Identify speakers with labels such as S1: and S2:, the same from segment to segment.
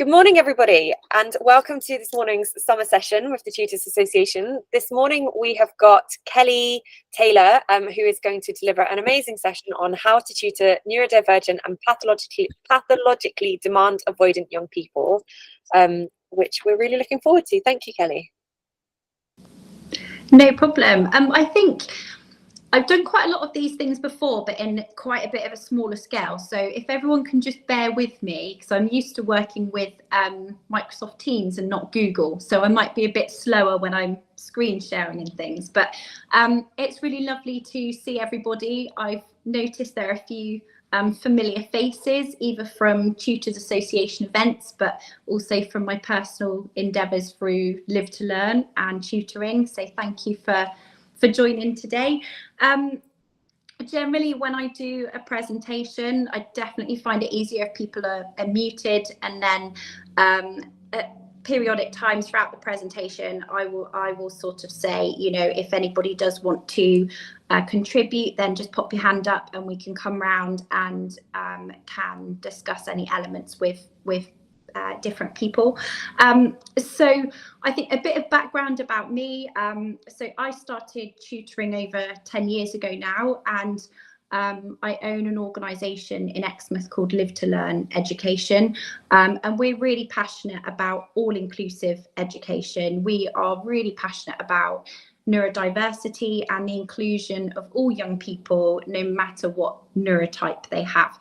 S1: Good morning, everybody, and welcome to this morning's summer session with the Tutors Association. This morning we have got Kelly Taylor, who is going to deliver an amazing session on how to tutor neurodivergent and pathologically demand avoidant young people, which we're really looking forward to. Thank you, Kelly.
S2: No problem. I think I've done quite a lot of these things before, but in quite a bit of a smaller scale. So if everyone can just bear with me, because I'm used to working with Microsoft Teams and not Google. So I might be a bit slower when I'm screen sharing and things, but it's really lovely to see everybody. I've noticed there are a few familiar faces, either from Tutors Association events, but also from my personal endeavours through Live to Learn and tutoring. So thank you for joining today. Generally, when I do a presentation, I definitely find it easier if people are muted, and then at periodic times throughout the presentation, I will sort of say, you know, if anybody does want to contribute, then just pop your hand up and we can come round and can discuss any elements with different people. So I think a bit of background about me. So I started tutoring over 10 years ago now, and I own an organisation in Exmouth called Live to Learn Education, and we're really passionate about all-inclusive education. We are really passionate about neurodiversity and the inclusion of all young people, no matter what neurotype they have.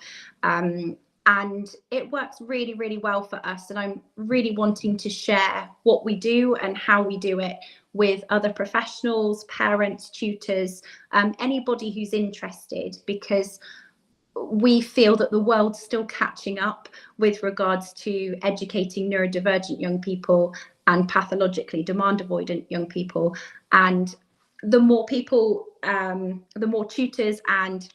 S2: And it works really, really well for us. And I'm really wanting to share what we do and how we do it with other professionals, parents, tutors, anybody who's interested, because we feel that the world's still catching up with regards to educating neurodivergent young people and pathologically demand avoidant young people. And the more people, the more tutors and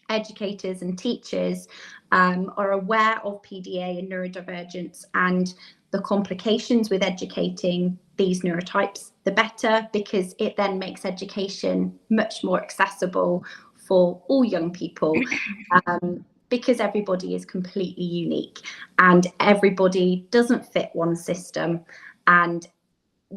S2: educators and teachers are aware of PDA and neurodivergence and the complications with educating these neurotypes, the better, because it then makes education much more accessible for all young people, because everybody is completely unique and everybody doesn't fit one system. And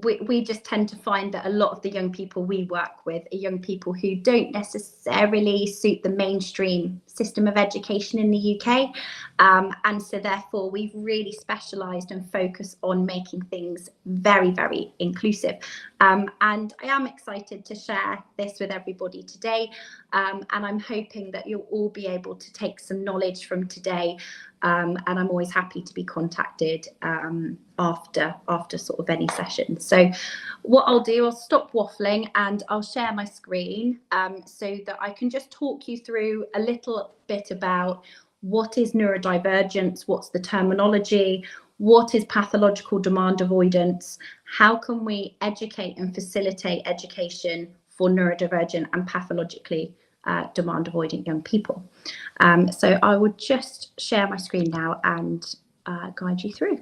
S2: we just tend to find that a lot of the young people we work with are young people who don't necessarily suit the mainstream system of education in the UK. And so therefore we've really specialised and focused on making things very, very inclusive. And I am excited to share this with everybody today. And I'm hoping that you'll all be able to take some knowledge from today. And I'm always happy to be contacted after sort of any session. So what I'll do, I'll stop waffling and I'll share my screen so that I can just talk you through a little bit about what is neurodivergence, what's the terminology, what is pathological demand avoidance, how can we educate and facilitate education for neurodivergent and pathologically demand avoidant young people. So I will just share my screen now and guide you through.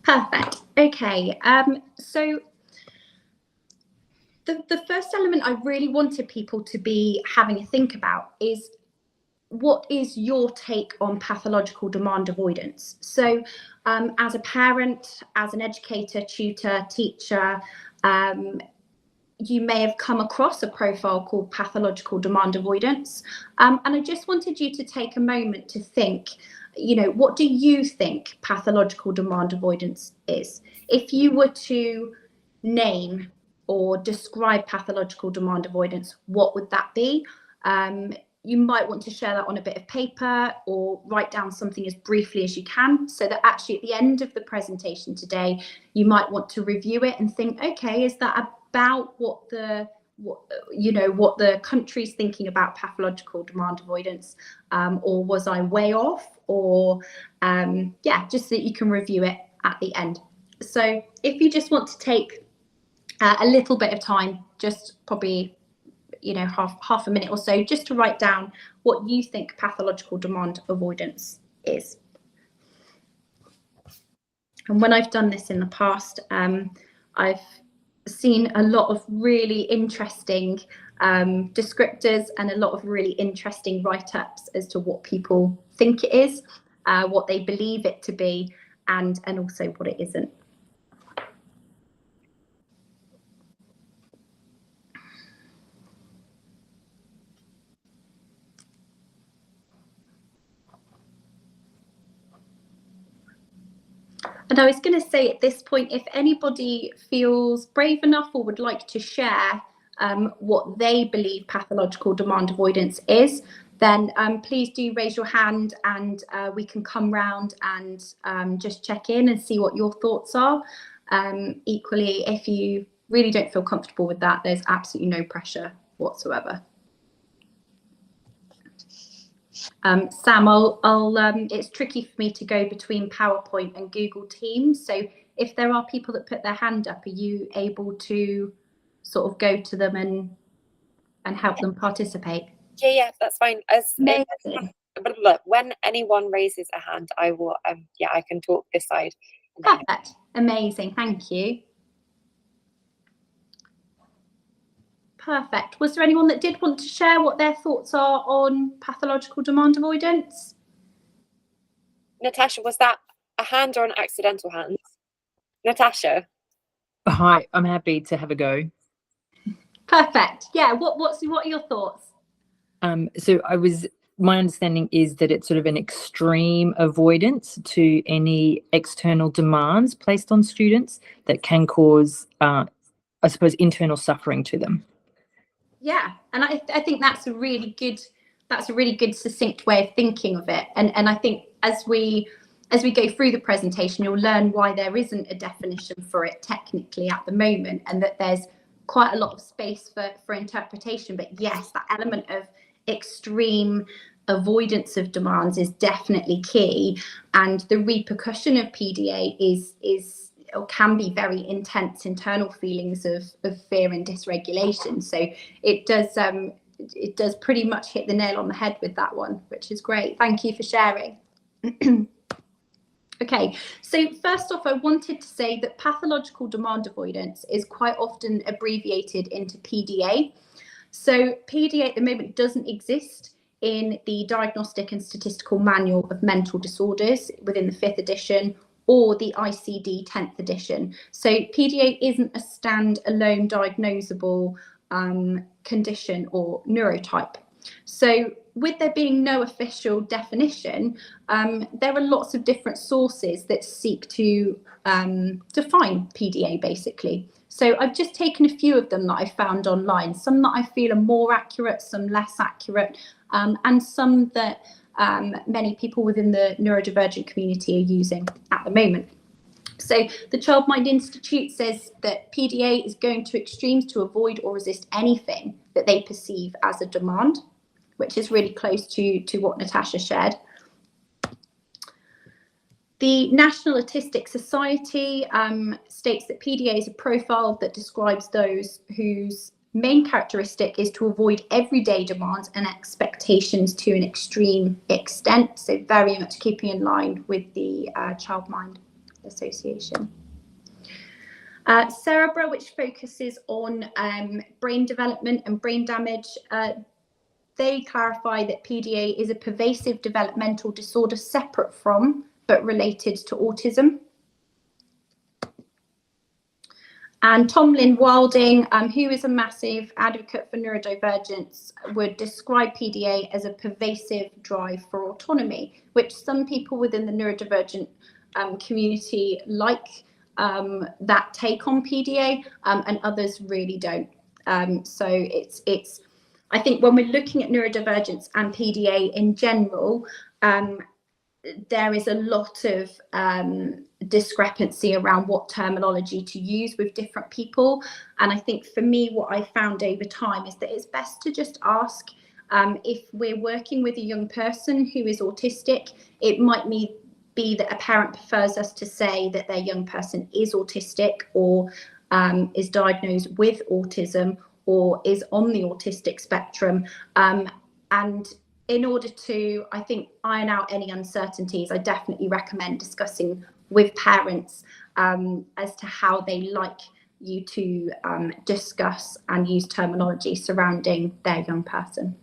S2: Perfect. Okay. So the first element I really wanted people to be having a think about is, what is your take on pathological demand avoidance? So as a parent, as an educator, tutor, teacher, you may have come across a profile called pathological demand avoidance. And I just wanted you to take a moment to think, you know, what do you think pathological demand avoidance is? If you were to name or describe pathological demand avoidance, what would that be? You might want to share that on a bit of paper or write down something as briefly as you can, so that actually at the end of the presentation today, you might want to review it and think, okay, is that about what the country's thinking about pathological demand avoidance, or was I way off? Or yeah, just so that you can review it at the end. So if you just want to take a little bit of time, just probably, you know, half a minute or so, just to write down what you think pathological demand avoidance is. And when I've done this in the past, I've seen a lot of really interesting descriptors and a lot of really interesting write-ups as to what people think it is, what they believe it to be, and also what it isn't. And I was going to say at this point, if anybody feels brave enough or would like to share what they believe pathological demand avoidance is, then please do raise your hand, and we can come round and just check in and see what your thoughts are. Equally, if you really don't feel comfortable with that, there's absolutely no pressure whatsoever. Sam, it's tricky for me to go between PowerPoint and Google Teams. So if there are people that put their hand up, are you able to sort of go to them and help them participate?
S1: Yeah, that's fine. When anyone raises a hand, I will, I can talk this side.
S2: Perfect. Amazing. Thank you. Perfect. Was there anyone that did want to share what their thoughts are on pathological demand avoidance?
S1: Natasha, was that a hand or an accidental hand? Natasha.
S3: Hi, I'm happy to have a go.
S2: Perfect. Yeah. What are your thoughts?
S3: My understanding is that it's sort of an extreme avoidance to any external demands placed on students that can cause, I suppose, internal suffering to them.
S2: Yeah, and I think that's a really good succinct way of thinking of it. And I think as we go through the presentation, you'll learn why there isn't a definition for it technically at the moment, and that there's quite a lot of space for interpretation. But yes, that element of extreme avoidance of demands is definitely key, and the repercussion of PDA is or can be very intense internal feelings of fear and dysregulation. So it does pretty much hit the nail on the head with that one, which is great. Thank you for sharing. Okay, so first off, I wanted to say that pathological demand avoidance is quite often abbreviated into PDA. So PDA at the moment doesn't exist in the Diagnostic and Statistical Manual of Mental Disorders within the 5th edition, or the ICD 10th edition. So PDA isn't a standalone diagnosable condition or neurotype. So with there being no official definition, there are lots of different sources that seek to define PDA basically. So I've just taken a few of them that I found online, some that I feel are more accurate, some less accurate, and some that many people within the neurodivergent community are using at the moment. So the Childmind Institute says that PDA is going to extremes to avoid or resist anything that they perceive as a demand, which is really close to what Natasha shared. The National Autistic Society states that PDA is a profile that describes those whose main characteristic is to avoid everyday demands and expectations to an extreme extent. So very much keeping in line with the Childmind Association. Cerebra, which focuses on brain development and brain damage, they clarify that PDA is a pervasive developmental disorder separate from but related to autism. And Tom Lynn Wilding, who is a massive advocate for neurodivergence, would describe PDA as a pervasive drive for autonomy, which some people within the neurodivergent community like that take on PDA, and others really don't. So it's I think when we're looking at neurodivergence and PDA in general, there is a lot of discrepancy around what terminology to use with different people. And I think for me, what I found over time is that it's best to just ask if we're working with a young person who is autistic, it might be that a parent prefers us to say that their young person is autistic or is diagnosed with autism or is on the autistic spectrum. And in order to, I think, iron out any uncertainties, I definitely recommend discussing with parents as to how they like you to discuss and use terminology surrounding their young person.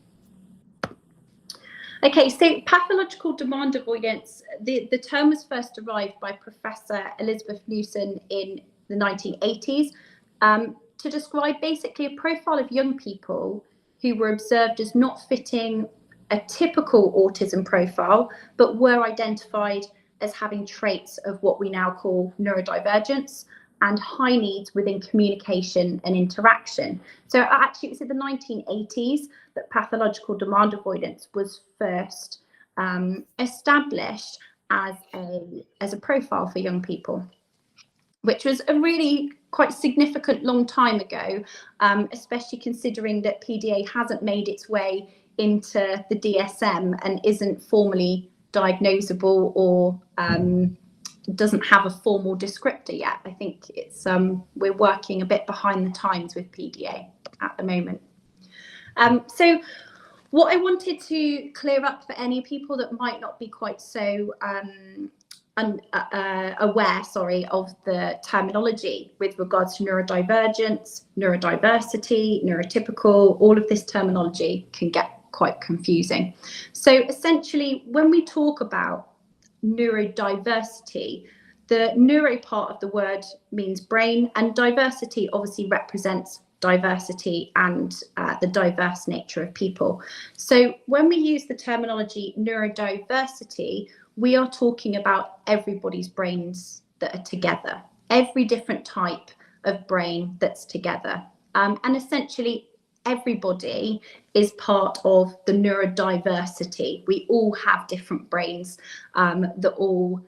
S2: Okay, so pathological demand avoidance, the term was first derived by Professor Elizabeth Newson in the 1980s to describe basically a profile of young people who were observed as not fitting a typical autism profile, but were identified as having traits of what we now call neurodivergence and high needs within communication and interaction. So actually it was in the 1980s that pathological demand avoidance was first established as a profile for young people, which was a really quite significant long time ago, especially considering that PDA hasn't made its way into the DSM and isn't formally diagnosable or doesn't have a formal descriptor yet. I think it's we're working a bit behind the times with PDA at the moment. So what I wanted to clear up for any people that might not be quite so aware, of the terminology with regards to neurodivergence, neurodiversity, neurotypical, all of this terminology can get quite confusing. So essentially, when we talk about neurodiversity, the neuro part of the word means brain, and diversity obviously represents diversity and the diverse nature of people. So when we use the terminology neurodiversity, we are talking about everybody's brains that are together, every different type of brain that's together. And essentially, everybody is part of the neurodiversity. We all have different brains that all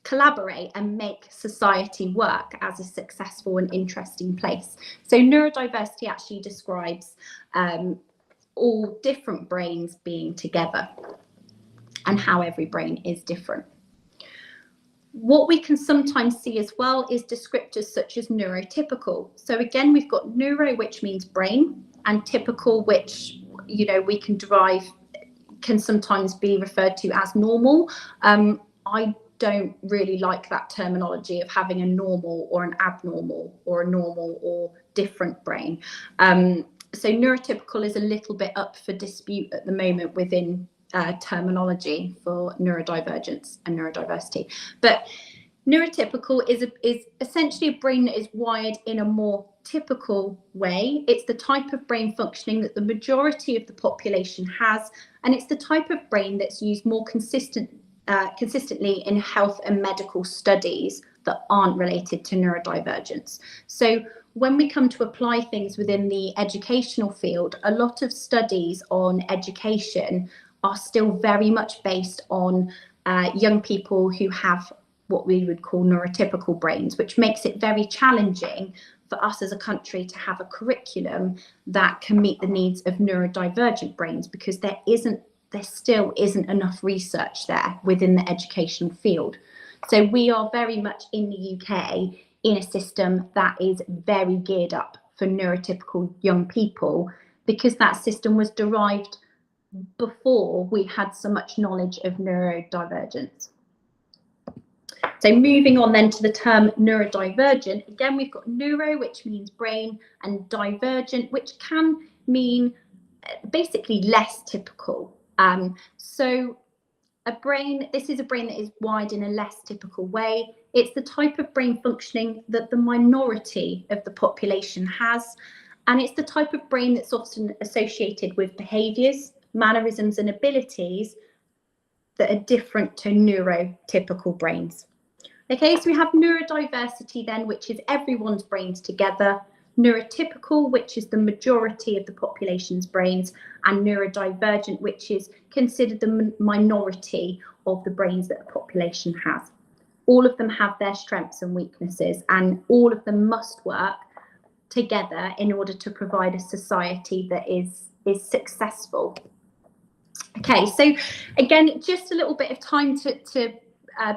S2: collaborate and make society work as a successful and interesting place. So neurodiversity actually describes all different brains being together and how every brain is different. What we can sometimes see as well is descriptors such as neurotypical. So again, we've got neuro, which means brain, and typical, which, you know, we can derive, can sometimes be referred to as normal. I don't really like that terminology of having a normal or an abnormal or a normal or different brain. So neurotypical is a little bit up for dispute at the moment within terminology for neurodivergence and neurodiversity. But neurotypical is essentially a brain that is wired in a more typical way. It's the type of brain functioning that the majority of the population has, and it's the type of brain that's used more consistently in health and medical studies that aren't related to neurodivergence. So when we come to apply things within the educational field, a lot of studies on education are still very much based on young people who have what we would call neurotypical brains, which makes it very challenging for us as a country to have a curriculum that can meet the needs of neurodivergent brains, because there still isn't enough research there within the educational field. So we are very much in the UK in a system that is very geared up for neurotypical young people, because that system was derived before we had so much knowledge of neurodivergence. So moving on then to the term neurodivergent, again, we've got neuro, which means brain, and divergent, which can mean basically less typical. So this is a brain that is wired in a less typical way. It's the type of brain functioning that the minority of the population has, and it's the type of brain that's often associated with behaviours, mannerisms and abilities that are different to neurotypical brains. Okay, so we have neurodiversity then, which is everyone's brains together, neurotypical, which is the majority of the population's brains, and neurodivergent, which is considered the minority of the brains that a population has. All of them have their strengths and weaknesses, and all of them must work together in order to provide a society that is successful. Okay, so again, just a little bit of time to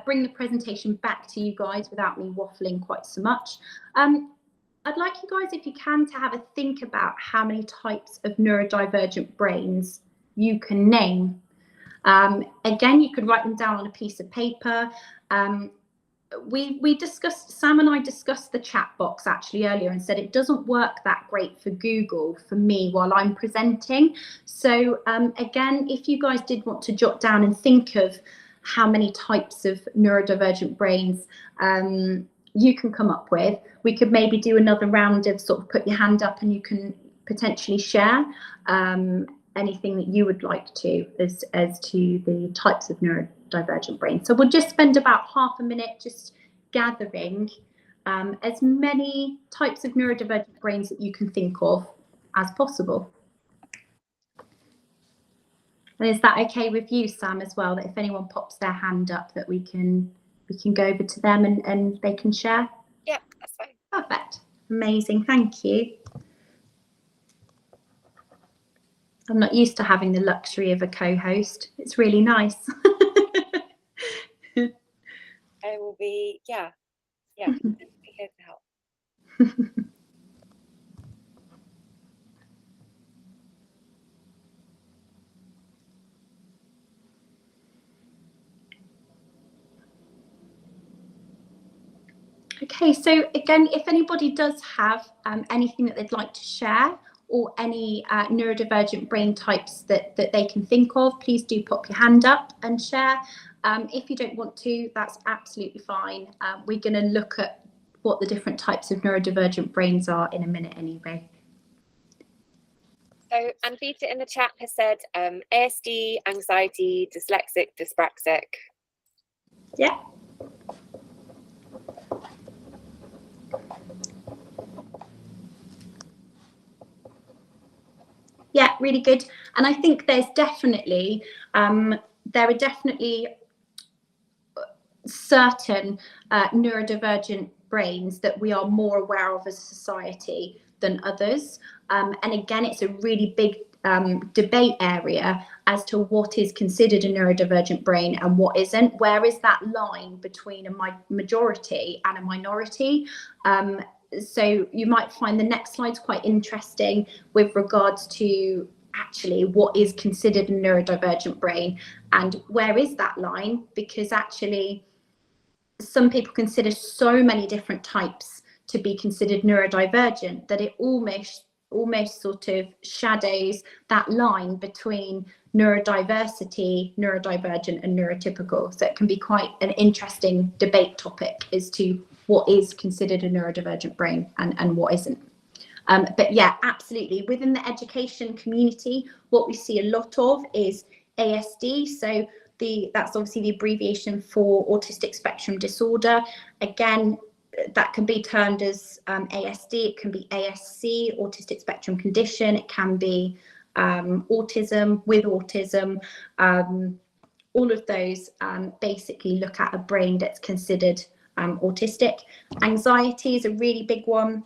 S2: bring the presentation back to you guys without me waffling quite so much. I'd like you guys, if you can, to have a think about how many types of neurodivergent brains you can name. Again, you could write them down on a piece of paper. we discussed, Sam and I discussed the chat box actually earlier and said it doesn't work that great for Google for me while I'm presenting. So again, if you guys did want to jot down and think of how many types of neurodivergent brains you can come up with, we could maybe do another round of sort of put your hand up and you can potentially share anything that you would like to as to the types of neurodivergent brains. So we'll just spend about half a minute just gathering as many types of neurodivergent brains that you can think of as possible. And is that okay with you, Sam, as well, that if anyone pops their hand up that we can go over to them and they can share?
S1: Yeah, that's fine.
S2: Perfect. Amazing, thank you. I'm not used to having the luxury of a co-host. It's really nice.
S1: I will be, yeah, be here to help.
S2: Okay, so again, if anybody does have anything that they'd like to share or any neurodivergent brain types that they can think of, please do pop your hand up and share. If you don't want to, that's absolutely fine. We're going to look at what the different types of neurodivergent brains are in a minute anyway.
S1: So Anvita in the chat has said ASD, anxiety, dyslexic, dyspraxic.
S2: Yeah. Yeah, really good. And I think there's definitely, there are definitely certain neurodivergent brains that we are more aware of as a society than others. And again, it's a really big debate area as to what is considered a neurodivergent brain and what isn't. Where is that line between a majority and a minority? So you might find the next slide's quite interesting with regards to actually what is considered a neurodivergent brain and where is that line, because actually some people consider so many different types to be considered neurodivergent that it almost sort of shadows that line between neurodiversity, neurodivergent and neurotypical. So it can be quite an interesting debate topic as to what is considered a neurodivergent brain and what isn't. But yeah, absolutely. Within the education community, what we see a lot of is ASD. So that's obviously the abbreviation for autistic spectrum disorder. Again, that can be termed as ASD, it can be ASC, autistic spectrum condition, it can be autism with autism. All of those basically look at a brain that's considered autistic. Anxiety is a really big one.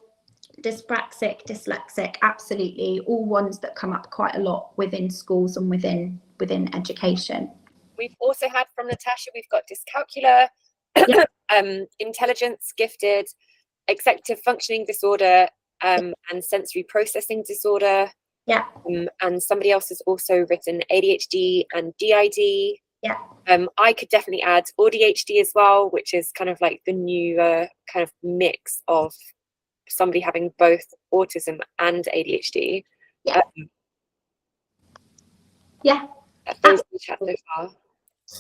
S2: Dyspraxic, dyslexic, absolutely, all ones that come up quite a lot within schools and within education.
S1: We've also had from Natasha, we've got dyscalculia,
S2: Yeah.
S1: intelligence, gifted, executive functioning disorder, and sensory processing disorder.
S2: Yeah.
S1: And somebody else has also written ADHD and DID.
S2: Yeah.
S1: I could definitely add ADHD as well, which is kind of like the new kind of mix of somebody having both autism and ADHD.
S2: Yeah. Yeah.
S1: Those are the chat so far.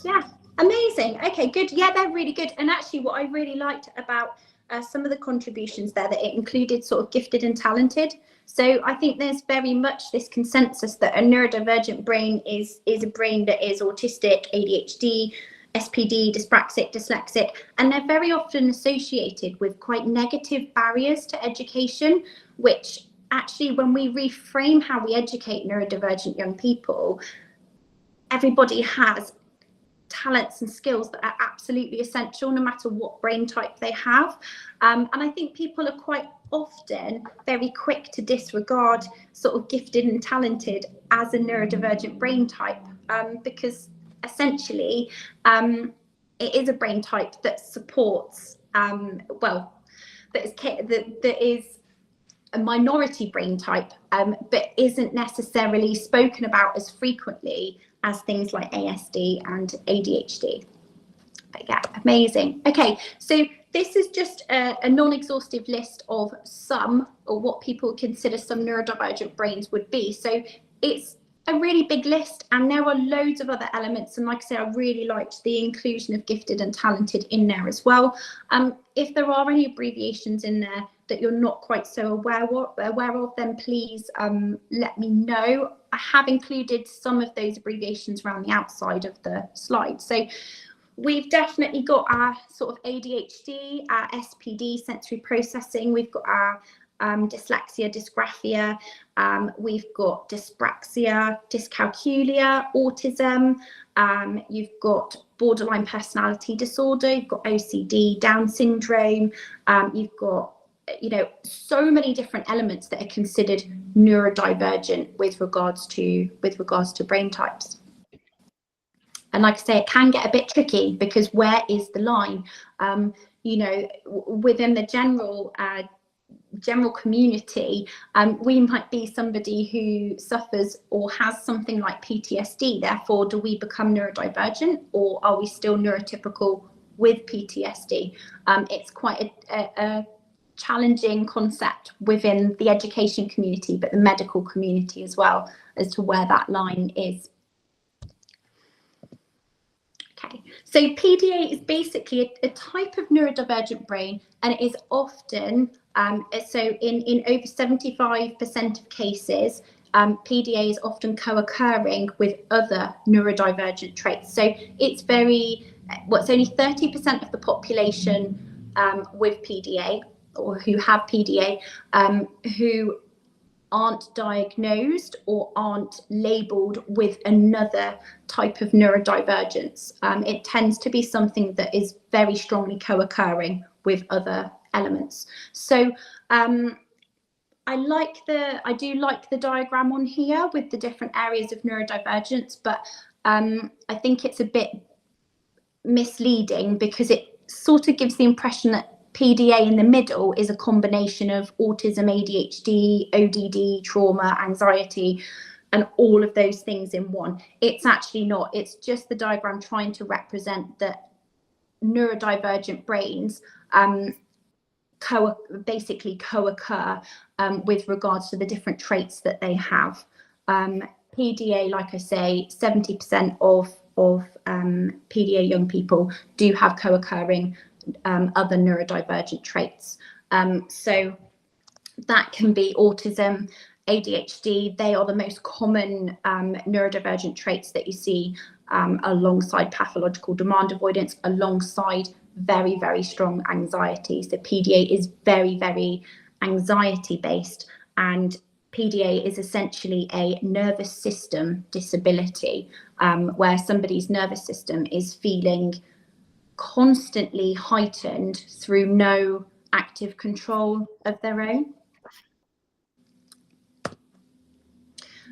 S2: Yeah, amazing. Okay, good. Yeah, they're really good. And actually what I really liked about some of the contributions there, that it included sort of gifted and talented. So I think there's very much this consensus that a neurodivergent brain is a brain that is autistic, ADHD, SPD, dyspraxic, dyslexic, and they're very often associated with quite negative barriers to education, which actually when we reframe how we educate neurodivergent young people, everybody has talents and skills that are absolutely essential no matter what brain type they have. And I think people are quite often very quick to disregard sort of gifted and talented as a neurodivergent brain type, because essentially it is a brain type that supports, that is a minority brain type, but isn't necessarily spoken about as frequently as things like ASD and ADHD. But yeah, amazing. Okay, so this is just a non-exhaustive list of some, or what people consider some neurodivergent brains would be. So it's a really big list, and there are loads of other elements. And like I say, I really liked the inclusion of gifted and talented in there as well. If there are any abbreviations in there that you're not quite so aware of, then please let me know. I have included some of those abbreviations around the outside of the slide. So we've definitely got our sort of ADHD, our SPD, sensory processing. We've got our dyslexia, dysgraphia. We've got dyspraxia, dyscalculia, autism. You've got borderline personality disorder. You've got OCD, Down syndrome. You've got, you know, so many different elements that are considered neurodivergent with regards to brain types. And like I say, it can get a bit tricky, because where is the line? You know, within the general community, we might be somebody who suffers or has something like PTSD. Therefore, do we become neurodivergent, or are we still neurotypical with PTSD? It's quite a challenging concept within the education community, but the medical community as well, as to where that line is. Okay, so PDA is basically a type of neurodivergent brain, and it is often, so in over 75% of cases, PDA is often co-occurring with other neurodivergent traits. So it's very, it's only 30% of the population with PDA, or who have PDA, who aren't diagnosed or aren't labelled with another type of neurodivergence. It tends to be something that is very strongly co-occurring with other elements. So I do like the diagram on here with the different areas of neurodivergence, but I think it's a bit misleading, because it sort of gives the impression that PDA in the middle is a combination of autism, ADHD, ODD, trauma, anxiety, and all of those things in one. It's actually not. It's just the diagram trying to represent that neurodivergent brains basically co-occur with regards to the different traits that they have. PDA, like I say, 70% of PDA young people do have co-occurring other neurodivergent traits. So that can be autism, ADHD. They are the most common neurodivergent traits that you see alongside pathological demand avoidance, alongside very, very strong anxiety. So PDA is very, very anxiety based, and PDA is essentially a nervous system disability, where somebody's nervous system is feeling constantly heightened through no active control of their own.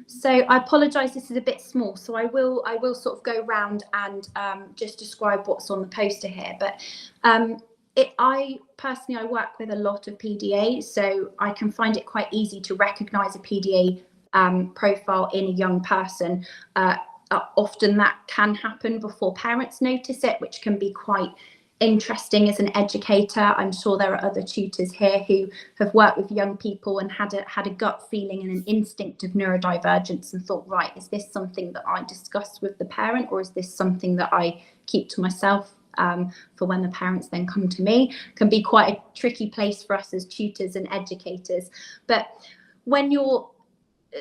S2: So I apologise, this is a bit small, so I will sort of go round and just describe what's on the poster here. But I personally work with a lot of PDA, so I can find it quite easy to recognise a PDA profile in a young person. Often that can happen before parents notice it, which can be quite interesting as an educator. I'm sure there are other tutors here who have worked with young people and had a gut feeling and an instinct of neurodivergence and thought, right, is this something that I discuss with the parent, or is this something that I keep to myself for when the parents then come to me? Can be quite a tricky place for us as tutors and educators. But when you're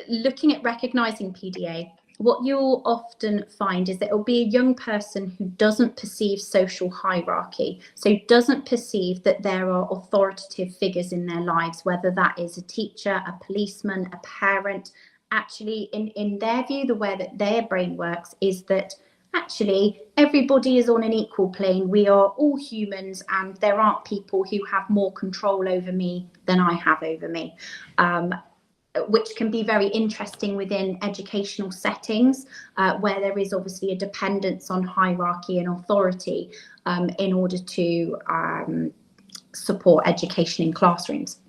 S2: looking at recognizing PDA, what you'll often find is that it'll be a young person who doesn't perceive social hierarchy, so doesn't perceive that there are authoritative figures in their lives, whether that is a teacher, a policeman, a parent. Actually, in their view, the way that their brain works is that actually everybody is on an equal plane. We are all humans, and there aren't people who have more control over me than I have over me. Which can be very interesting within educational settings, where there is obviously a dependence on hierarchy and authority in order to support education in classrooms.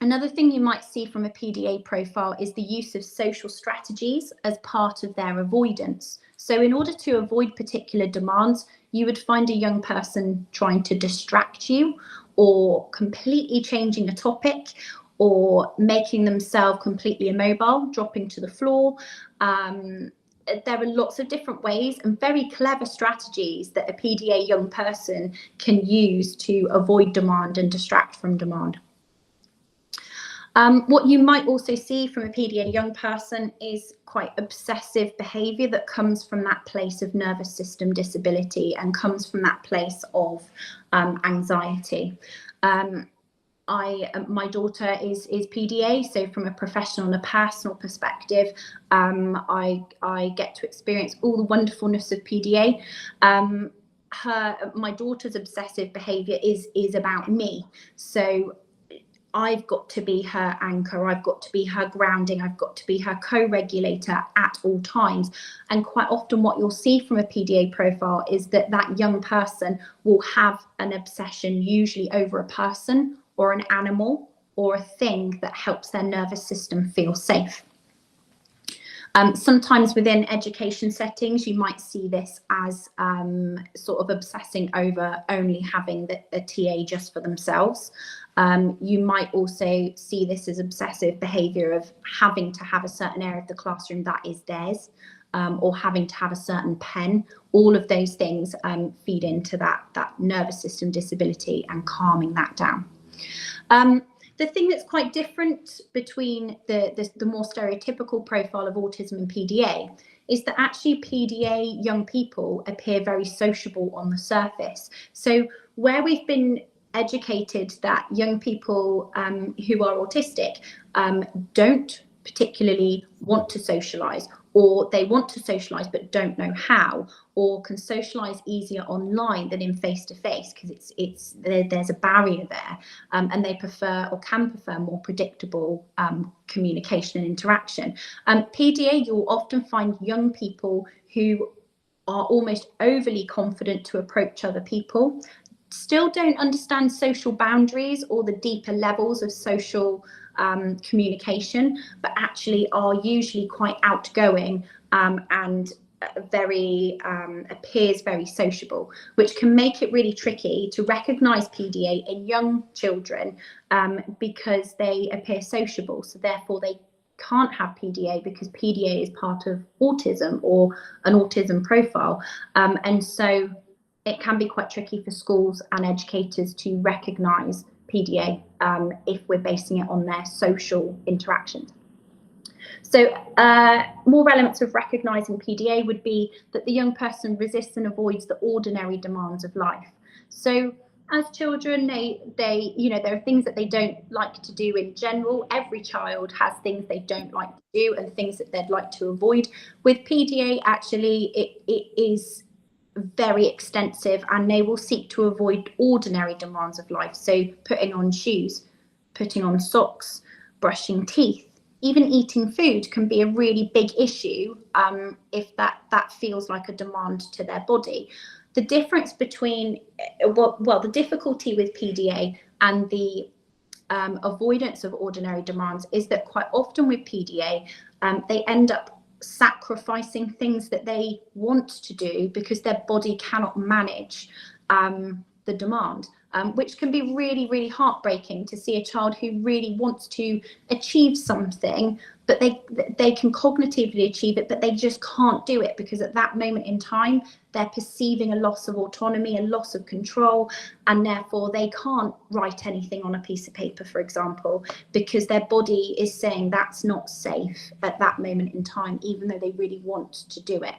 S2: Another thing you might see from a PDA profile is the use of social strategies as part of their avoidance. So in order to avoid particular demands, you would find a young person trying to distract you, or completely changing a topic, or making themselves completely immobile, dropping to the floor. There are lots of different ways and very clever strategies that a PDA young person can use to avoid demand and distract from demand. What you might also see from a PDA young person is quite obsessive behaviour that comes from that place of nervous system disability and comes from that place of anxiety. My daughter is PDA, so from a professional and a personal perspective, I get to experience all the wonderfulness of PDA. My daughter's obsessive behaviour is about me, so I've got to be her anchor, I've got to be her grounding, I've got to be her co-regulator at all times. And quite often what you'll see from a PDA profile is that that young person will have an obsession, usually over a person or an animal or a thing that helps their nervous system feel safe. Sometimes within education settings, you might see this as sort of obsessing over only having a TA just for themselves. You might also see this as obsessive behaviour of having to have a certain area of the classroom that is theirs, or having to have a certain pen. All of those things feed into that nervous system disability and calming that down. The thing that's quite different between the more stereotypical profile of autism and PDA is that actually PDA young people appear very sociable on the surface. So where we've been educated that young people who are autistic don't particularly want to socialise, or they want to socialise but don't know how, or can socialise easier online than in face-to-face because there's a barrier there, and they prefer or can prefer more predictable communication and interaction. PDA, you'll often find young people who are almost overly confident to approach other people, still don't understand social boundaries or the deeper levels of social communication, but actually are usually quite outgoing and appears very sociable, which can make it really tricky to recognise PDA in young children because they appear sociable. So therefore they can't have PDA because PDA is part of autism or an autism profile, and so it can be quite tricky for schools and educators to recognise PDA if we're basing it on their social interactions. So more elements of recognising PDA would be that the young person resists and avoids the ordinary demands of life. So as children, they there are things that they don't like to do in general. Every child has things they don't like to do and things that they'd like to avoid. With PDA, actually, it is very extensive, and they will seek to avoid ordinary demands of life. So putting on shoes, putting on socks, brushing teeth, even eating food can be a really big issue if that feels like a demand to their body. The difference between, the difficulty with PDA and the avoidance of ordinary demands is that quite often with PDA, they end up sacrificing things that they want to do because their body cannot manage the demand, which can be really, really heartbreaking to see a child who really wants to achieve something, but they can cognitively achieve it, but they just can't do it because at that moment in time they're perceiving a loss of autonomy, a loss of control, and therefore they can't write anything on a piece of paper, for example, because their body is saying that's not safe at that moment in time, even though they really want to do it.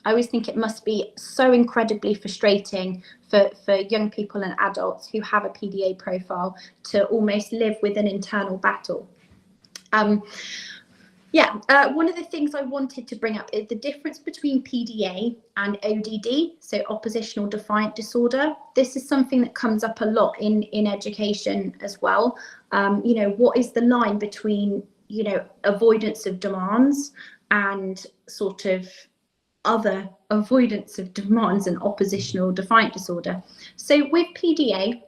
S2: I always think it must be so incredibly frustrating for young people and adults who have a PDA profile to almost live with an internal battle. One of the things I wanted to bring up is the difference between PDA and ODD, so oppositional defiant disorder. This is something that comes up a lot in education as well. What is the line between, avoidance of demands and sort of other avoidance of demands and oppositional defiant disorder? So with PDA,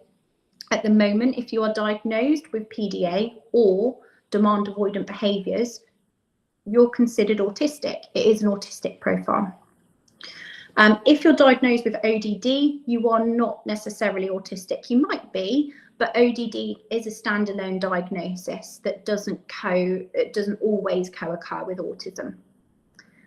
S2: At the moment, if you are diagnosed with PDA or demand avoidant behaviours, you're considered autistic. It is an autistic profile. If you're diagnosed with ODD, you are not necessarily autistic. You might be, but ODD is a standalone diagnosis that doesn't always co-occur with autism.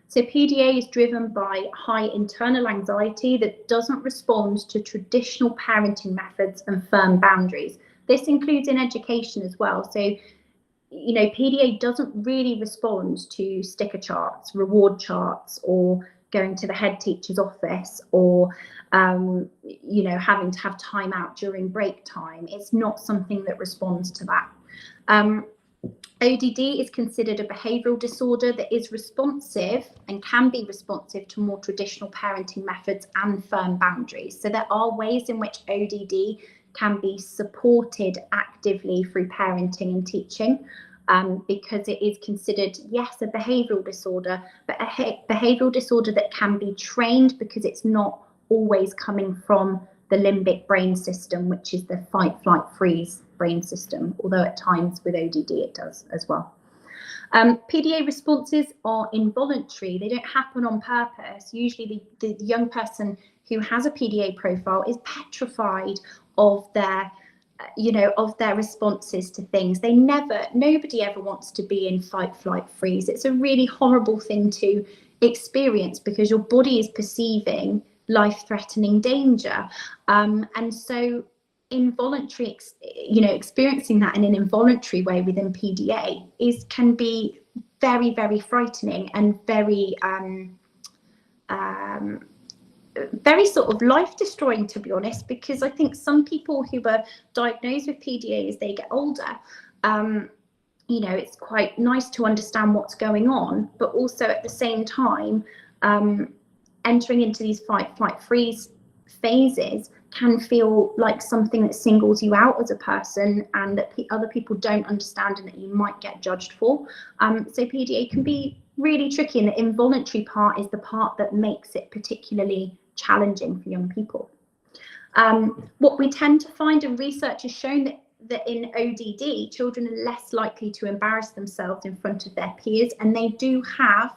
S2: So PDA is driven by high internal anxiety that doesn't respond to traditional parenting methods and firm boundaries. This includes in education as well. So, you know, PDA doesn't really respond to sticker charts, reward charts, or going to the head teacher's office, or you know, having to have time out during break time. It's not something that responds to that. ODD is considered a behavioural disorder that is responsive and can be responsive to more traditional parenting methods and firm boundaries. So there are ways in which ODD can be supported actively through parenting and teaching, because it is considered, yes, a behavioural disorder, but a behavioural disorder that can be trained, because it's not always coming from the limbic brain system, which is the fight, flight, freeze brain system, although at times with ODD it does as well. PDA responses are involuntary. They don't happen on purpose. Usually the young person who has a PDA profile is petrified of their of their responses to things. Nobody ever wants to be in fight, flight, freeze. It's a really horrible thing to experience, because your body is perceiving life-threatening danger, and so involuntary, experiencing that in an involuntary way within PDA can be very, very frightening and very very sort of life destroying, to be honest, because I think some people who are diagnosed with PDA as they get older, it's quite nice to understand what's going on, but also at the same time, entering into these fight, flight, freeze phases can feel like something that singles you out as a person, and that other people don't understand, and that you might get judged for. So PDA can be really tricky, and the involuntary part is the part that makes it particularly challenging for young people. What we tend to find, and research has shown that in ODD, children are less likely to embarrass themselves in front of their peers, and they do have,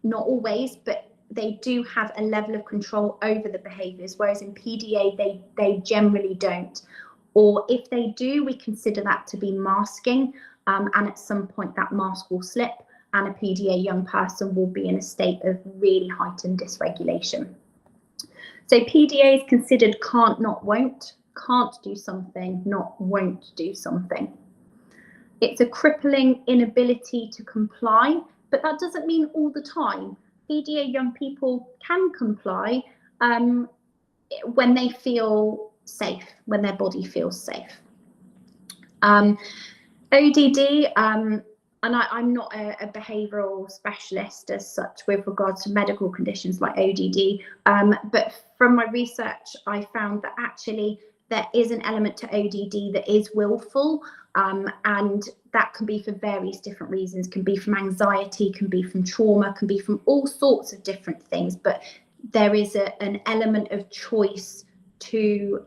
S2: not always, but they do have a level of control over the behaviours, whereas in PDA they generally don't. Or if they do, we consider that to be masking, and at some point that mask will slip, and a PDA young person will be in a state of really heightened dysregulation. So PDA is considered can't, not won't. Can't do something, not won't do something. It's a crippling inability to comply, but that doesn't mean all the time. PDA young people can comply when they feel safe, when their body feels safe. ODD, and I'm not a behavioural specialist as such with regards to medical conditions like ODD, but from my research, I found that actually there is an element to ODD that is willful, and that can be for various different reasons. Can be from anxiety, can be from trauma, can be from all sorts of different things, but there is an element of choice to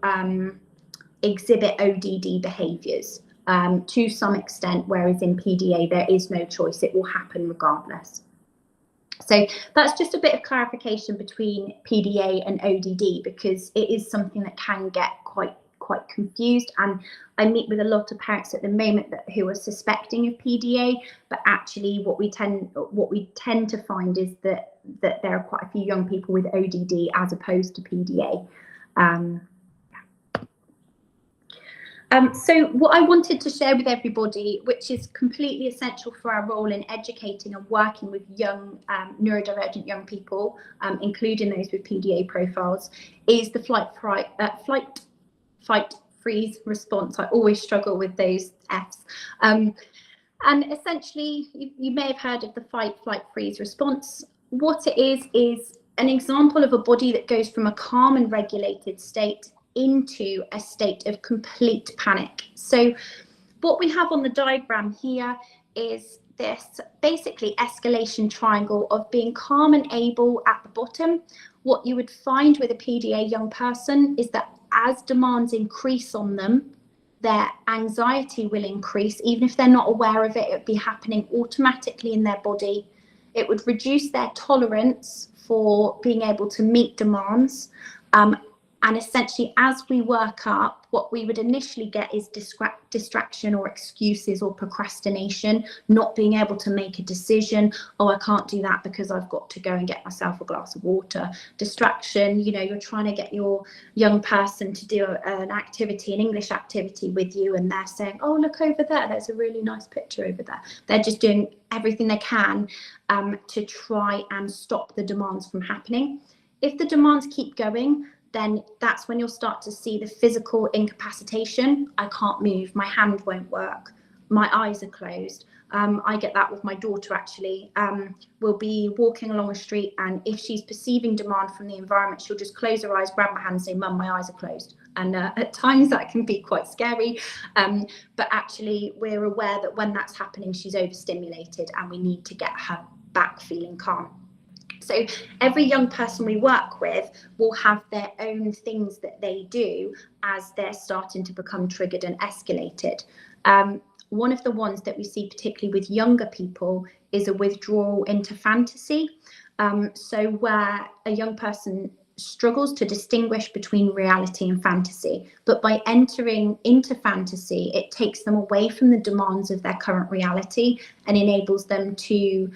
S2: exhibit ODD behaviours to some extent, whereas in PDA there is no choice, it will happen regardless. So that's just a bit of clarification between PDA and ODD, because it is something that can get quite confused, and I meet with a lot of parents at the moment who are suspecting of PDA, but actually what we tend to find is that there are quite a few young people with ODD as opposed to PDA. So what I wanted to share with everybody, which is completely essential for our role in educating and working with young neurodivergent young people, including those with PDA profiles, is the flight, fight, freeze response. I always struggle with those Fs. And essentially, you may have heard of the fight, flight, freeze response. What it is an example of a body that goes from a calm and regulated state into a state of complete panic. So what we have on the diagram here is this basically escalation triangle of being calm and able at the bottom. What you would find with a PDA young person is that as demands increase on them, their anxiety will increase. Even if they're not aware of it, it would be happening automatically in their body. It would reduce their tolerance for being able to meet demands. And essentially, as we work up, what we would initially get is distraction or excuses or procrastination, not being able to make a decision. Oh, I can't do that because I've got to go and get myself a glass of water. Distraction, you know, you're trying to get your young person to do an activity, an English activity with you, and they're saying, oh, look over there, there's a really nice picture over there. They're just doing everything they can to try and stop the demands from happening. If the demands keep going, then that's when you'll start to see the physical incapacitation. I can't move, my hand won't work, my eyes are closed. I get that with my daughter actually. We'll be walking along a street, and if she's perceiving demand from the environment, she'll just close her eyes, grab my hand and say, Mum, my eyes are closed. And at times that can be quite scary, but actually we're aware that when that's happening, she's overstimulated and we need to get her back feeling calm. So every young person we work with will have their own things that they do as they're starting to become triggered and escalated. One of the ones that we see particularly with younger people is a withdrawal into fantasy. So where a young person struggles to distinguish between reality and fantasy, but by entering into fantasy, it takes them away from the demands of their current reality and enables them to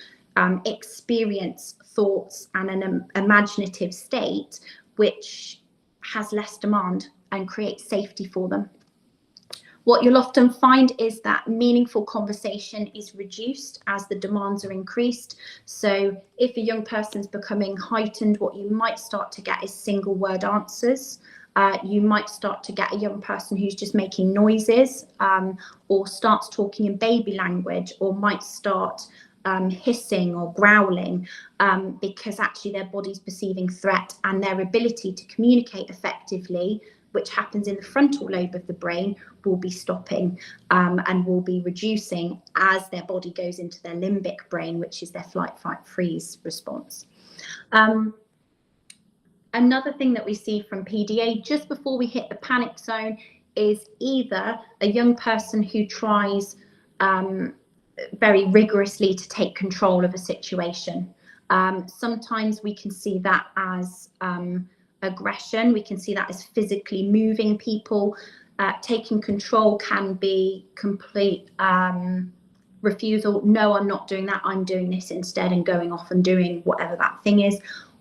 S2: experience thoughts and an imaginative state which has less demand and creates safety for them. What you'll often find is that meaningful conversation is reduced as the demands are increased. So if a young person's becoming heightened, what you might start to get is single word answers. You might start to get a young person who's just making noises, or starts talking in baby language, or might start hissing or growling, because actually their body's perceiving threat, and their ability to communicate effectively, which happens in the frontal lobe of the brain, will be stopping and will be reducing as their body goes into their limbic brain, which is their flight, fight, freeze response. Another thing that we see from PDA just before we hit the panic zone is either a young person who tries very rigorously to take control of a situation. Sometimes we can see that as aggression. We can see that as physically moving people. Taking control can be complete refusal. No, I'm not doing that. I'm doing this instead, and going off and doing whatever that thing is.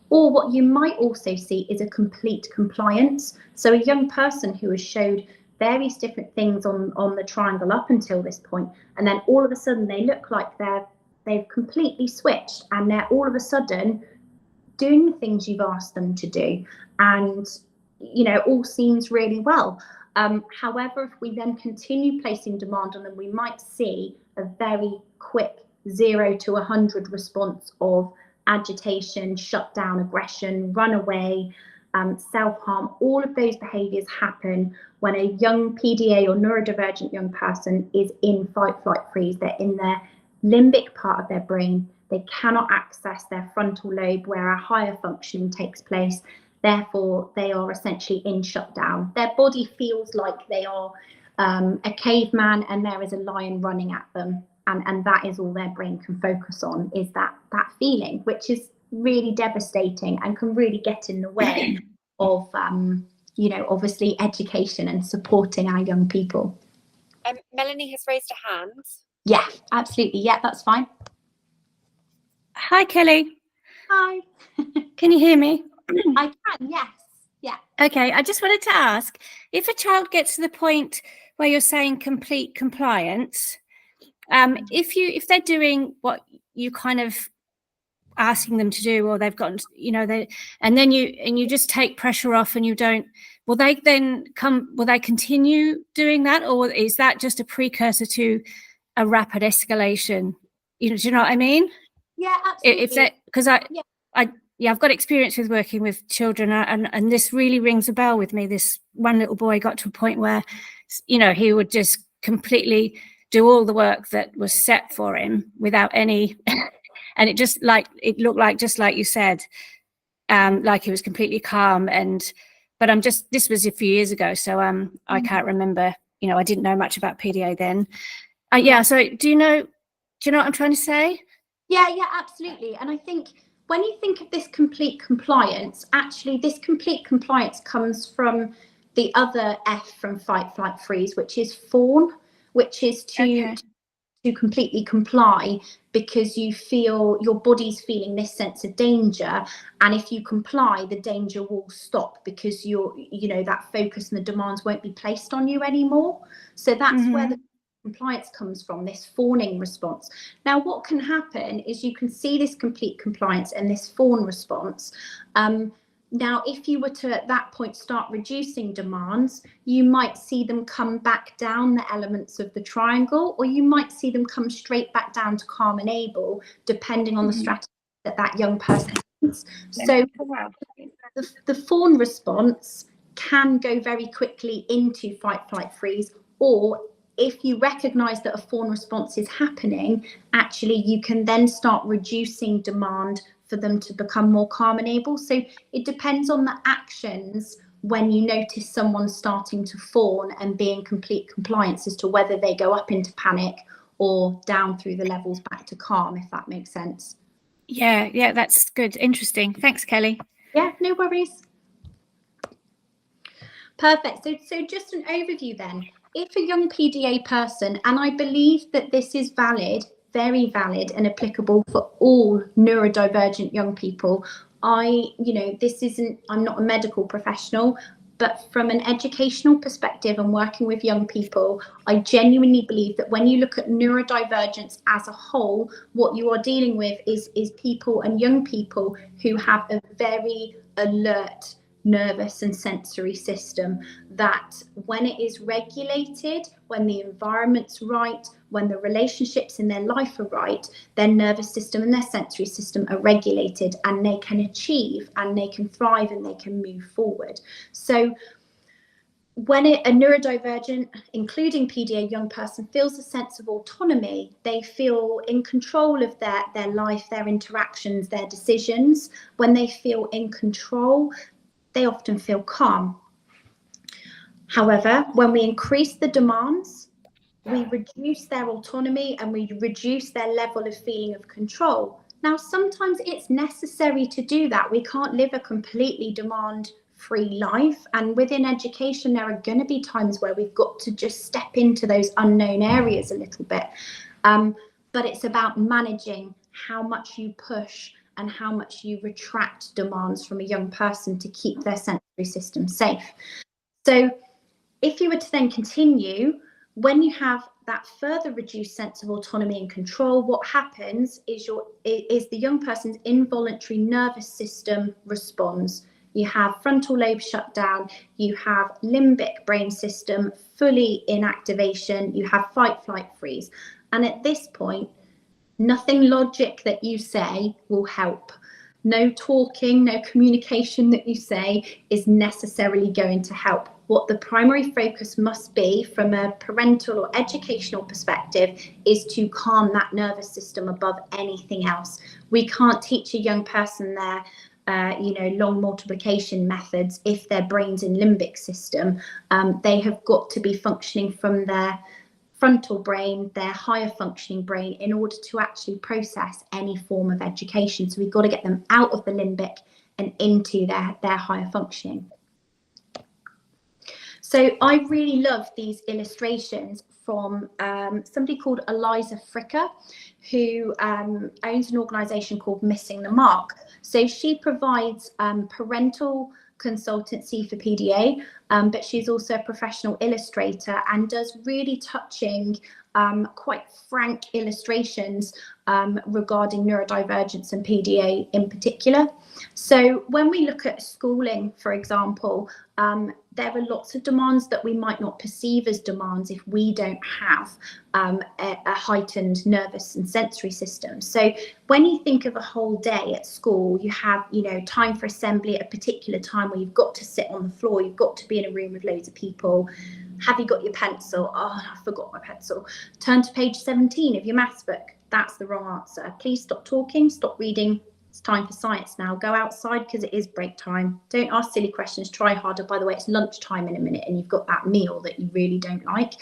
S2: Or what you might also see is a complete compliance. So a young person who has showed various different things on the triangle up until this point, and then all of a sudden they look like they've completely switched, and they're all of a sudden doing the things you've asked them to do, and you know, all seems really well. However, if we then continue placing demand on them, we might see a very quick 0 to 100 response of agitation, shutdown, aggression, run away, self-harm. All of those behaviours happen when a young PDA or neurodivergent young person is in fight, flight, freeze. They're in their limbic part of their brain. They cannot access their frontal lobe where a higher functioning takes place. Therefore, they are essentially in shutdown. Their body feels like they are a caveman and there is a lion running at them. And that is all their brain can focus on, is that feeling, which is really devastating and can really get in the way of, you know, obviously education and supporting our young people.
S1: Melanie has raised a hand.
S2: Yeah, absolutely. Yeah, that's fine.
S4: Hi, Kelly.
S2: Hi.
S4: Can you hear me?
S2: I can, yes. Yeah.
S4: Okay, I just wanted to ask, if a child gets to the point where you're saying complete compliance, if they're doing what you kind of asking them to do, or they've gotten, you know, and you just take pressure off and you don't, will they continue doing that, or is that just a precursor to a rapid escalation? You know, do you know what I mean?
S2: Yeah, absolutely.
S4: If that, because I've got experience with working with children, and this really rings a bell with me. This one little boy got to a point where, you know, he would just completely do all the work that was set for him without any, and it looked like, just like you said, like he was completely calm. But this was a few years ago, so I can't remember you know, I didn't know much about PDA then. Yeah, so do you know what I'm trying to say?
S2: Yeah, absolutely. And I think when you think of this complete compliance, actually this complete compliance comes from the other F from fight, flight, freeze, which is fawn, which is to completely comply, because you feel your body's feeling this sense of danger, and if you comply, the danger will stop, because you know, that focus and the demands won't be placed on you anymore. So that's where the compliance comes from, this fawning response. Now what can happen is you can see this complete compliance and this fawn response. Now, if you were to at that point start reducing demands, you might see them come back down the elements of the triangle, or you might see them come straight back down to calm and able, depending on the strategy that young person has. So the fawn response can go very quickly into fight, flight, freeze, or if you recognize that a fawn response is happening, actually you can then start reducing demand for them to become more calm and able. So it depends on the actions when you notice someone starting to fawn and be in complete compliance as to whether they go up into panic or down through the levels back to calm, if that makes sense.
S4: Yeah, that's good. Interesting. Thanks, Kelly.
S2: Yeah, no worries. Perfect. So just an overview then. If a young PDA person, and I believe that this is valid, very valid and applicable for all neurodivergent young people. I'm not a medical professional, but from an educational perspective and working with young people, I genuinely believe that when you look at neurodivergence as a whole, what you are dealing with is people and young people who have a very alert nervous and sensory system that, when it is regulated, when the environment's right, when the relationships in their life are right, their nervous system and their sensory system are regulated, and they can achieve and they can thrive and they can move forward. So when a neurodivergent, including PDA young person, feels a sense of autonomy, they feel in control of their life, their interactions, their decisions. When they feel in control, they often feel calm. However, when we increase the demands, we reduce their autonomy and we reduce their level of feeling of control. Now, sometimes it's necessary to do that. We can't live a completely demand-free life. And within education, there are going to be times where we've got to just step into those unknown areas a little bit. But it's about managing how much you push and how much you retract demands from a young person to keep their sensory system safe. So if you were to then continue, when you have that further reduced sense of autonomy and control, what happens is the young person's involuntary nervous system responds. You have frontal lobe shut down, you have limbic brain system fully in activation, you have fight, flight, freeze. And at this point, nothing logic that you say will help. No talking, no communication that you say is necessarily going to help. What the primary focus must be from a parental or educational perspective is to calm that nervous system above anything else. We can't teach a young person their long multiplication methods if their brain's in limbic system. They have got to be functioning from their frontal brain, their higher functioning brain, in order to actually process any form of education. So we've got to get them out of the limbic and into their higher functioning. So I really love these illustrations from somebody called Eliza Fricker, who owns an organisation called Missing the Mark. So she provides parental consultancy for PDA, but she's also a professional illustrator and does really touching, quite frank illustrations regarding neurodivergence and PDA in particular. So when we look at schooling, for example, there are lots of demands that we might not perceive as demands if we don't have a heightened nervous and sensory system. So when you think of a whole day at school, you have, time for assembly at a particular time where you've got to sit on the floor, you've got to be in a room with loads of people. Have you got your pencil? Oh, I forgot my pencil. Turn to page 17 of your maths book. That's the wrong answer. Please stop talking, stop reading, It's time for science now. Go outside because it is break time. Don't ask silly questions. Try harder. By the way, it's lunchtime in a minute and you've got that meal that you really don't like.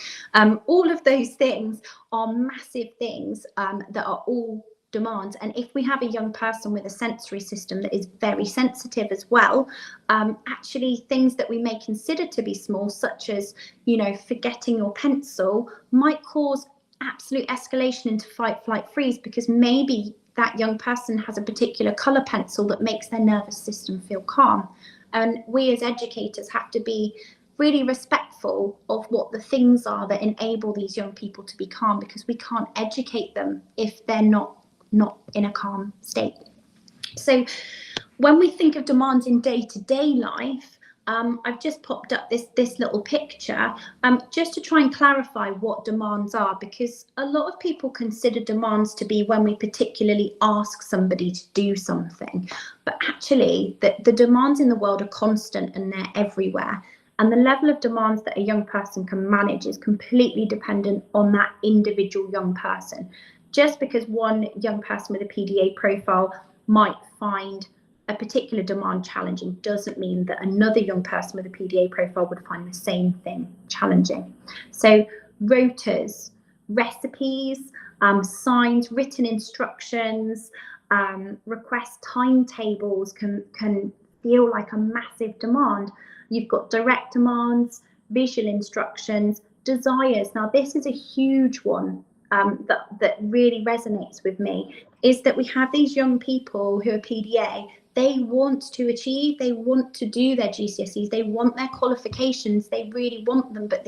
S2: All of those things are massive things that are all demands. And if we have a young person with a sensory system that is very sensitive as well, actually things that we may consider to be small, such as, you know, forgetting your pencil, might cause absolute escalation into fight, flight, freeze, because maybe that young person has a particular colour pencil that makes their nervous system feel calm. And we as educators have to be really respectful of what the things are that enable these young people to be calm, because we can't educate them if they're not in a calm state. So when we think of demands in day-to-day life, I've just popped up this little picture just to try and clarify what demands are, because a lot of people consider demands to be when we particularly ask somebody to do something, but actually the demands in the world are constant and they're everywhere. And the level of demands that a young person can manage is completely dependent on that individual young person. Just because one young person with a PDA profile might find a particular demand challenging doesn't mean that another young person with a PDA profile would find the same thing challenging. So rotas, recipes, signs, written instructions, request timetables can feel like a massive demand. You've got direct demands, visual instructions, desires. Now this is a huge one that really resonates with me, is that we have these young people who are PDA. They want to achieve, they want to do their GCSEs, they want their qualifications, they really want them, but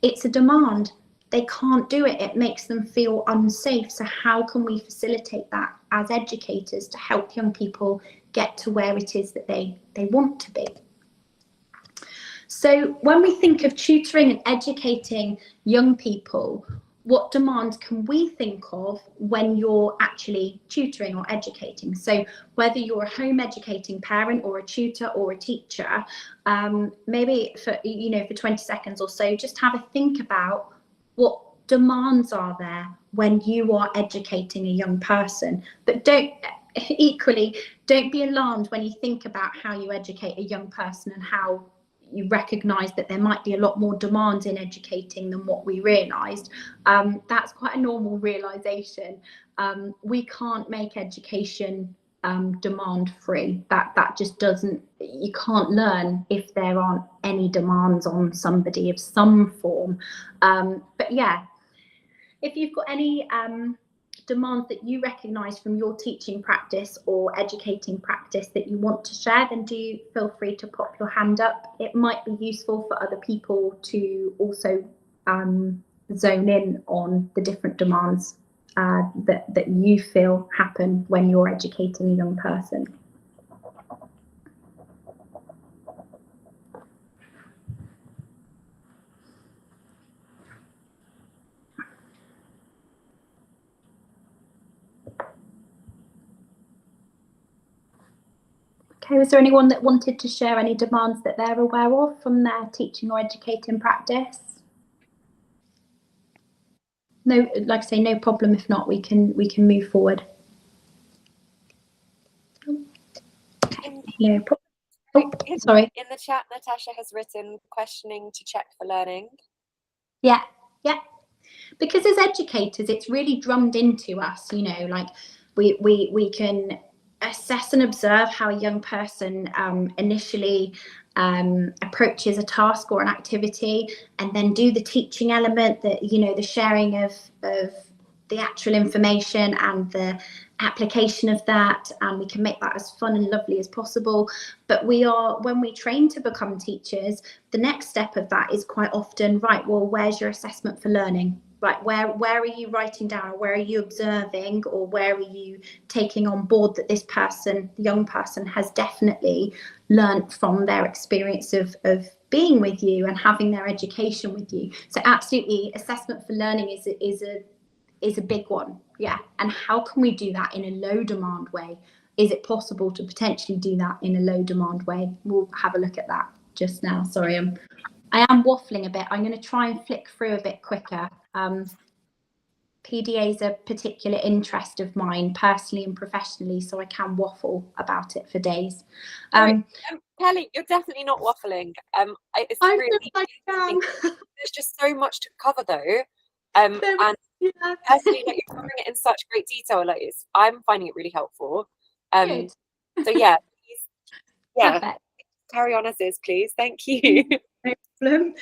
S2: it's a demand. They can't do it. It makes them feel unsafe. So how can we facilitate that as educators to help young people get to where it is that they want to be? So when we think of tutoring and educating young people, what demands can we think of when you're actually tutoring or educating? So whether you're a home educating parent or a tutor or a teacher, maybe for 20 seconds or so, just have a think about what demands are there when you are educating a young person. But don't be alarmed when you think about how you educate a young person and how you recognise that there might be a lot more demands in educating than what we realised. That's quite a normal realisation. We can't make education demand free. That just doesn't, you can't learn if there aren't any demands on somebody of some form. But yeah, if you've got any demands that you recognise from your teaching practice or educating practice that you want to share, then do feel free to pop your hand up. It might be useful for other people to also zone in on the different demands that you feel happen when you're educating a young person. Okay, was there anyone that wanted to share any demands that they're aware of from their teaching or educating practice? No, like I say, no problem. If not, we can move forward. No problem. Oh, sorry.
S1: In the chat, Natasha has written questioning to check for learning.
S2: Yeah. Because as educators, it's really drummed into us, like we can assess and observe how a young person initially approaches a task or an activity, and then do the teaching element, the sharing of the actual information and the application of that, and we can make that as fun and lovely as possible. But when we train to become teachers, the next step of that is quite often, right, well, where's your assessment for learning? Right, where are you writing down, or where are you observing, or where are you taking on board that this person, the young person, has definitely learnt from their experience of being with you and having their education with you? So absolutely, assessment for learning is a big one. Yeah. And how can we do that in a low demand way? Is it possible to potentially do that in a low demand way? We'll have a look at that just now. Sorry, I am waffling a bit. I'm going to try and flick through a bit quicker. PDA is a particular interest of mine personally and professionally, so I can waffle about it for days.
S1: Kelly, you're definitely not waffling. It's
S2: I
S1: really
S2: feel like
S1: there's just so much to cover though. And personally, like, you're covering it in such great detail. Like, I'm finding it really helpful.
S2: Good.
S1: So yeah, please,
S2: Perfect.
S1: carry on as is, please. Thank you.
S2: No problem.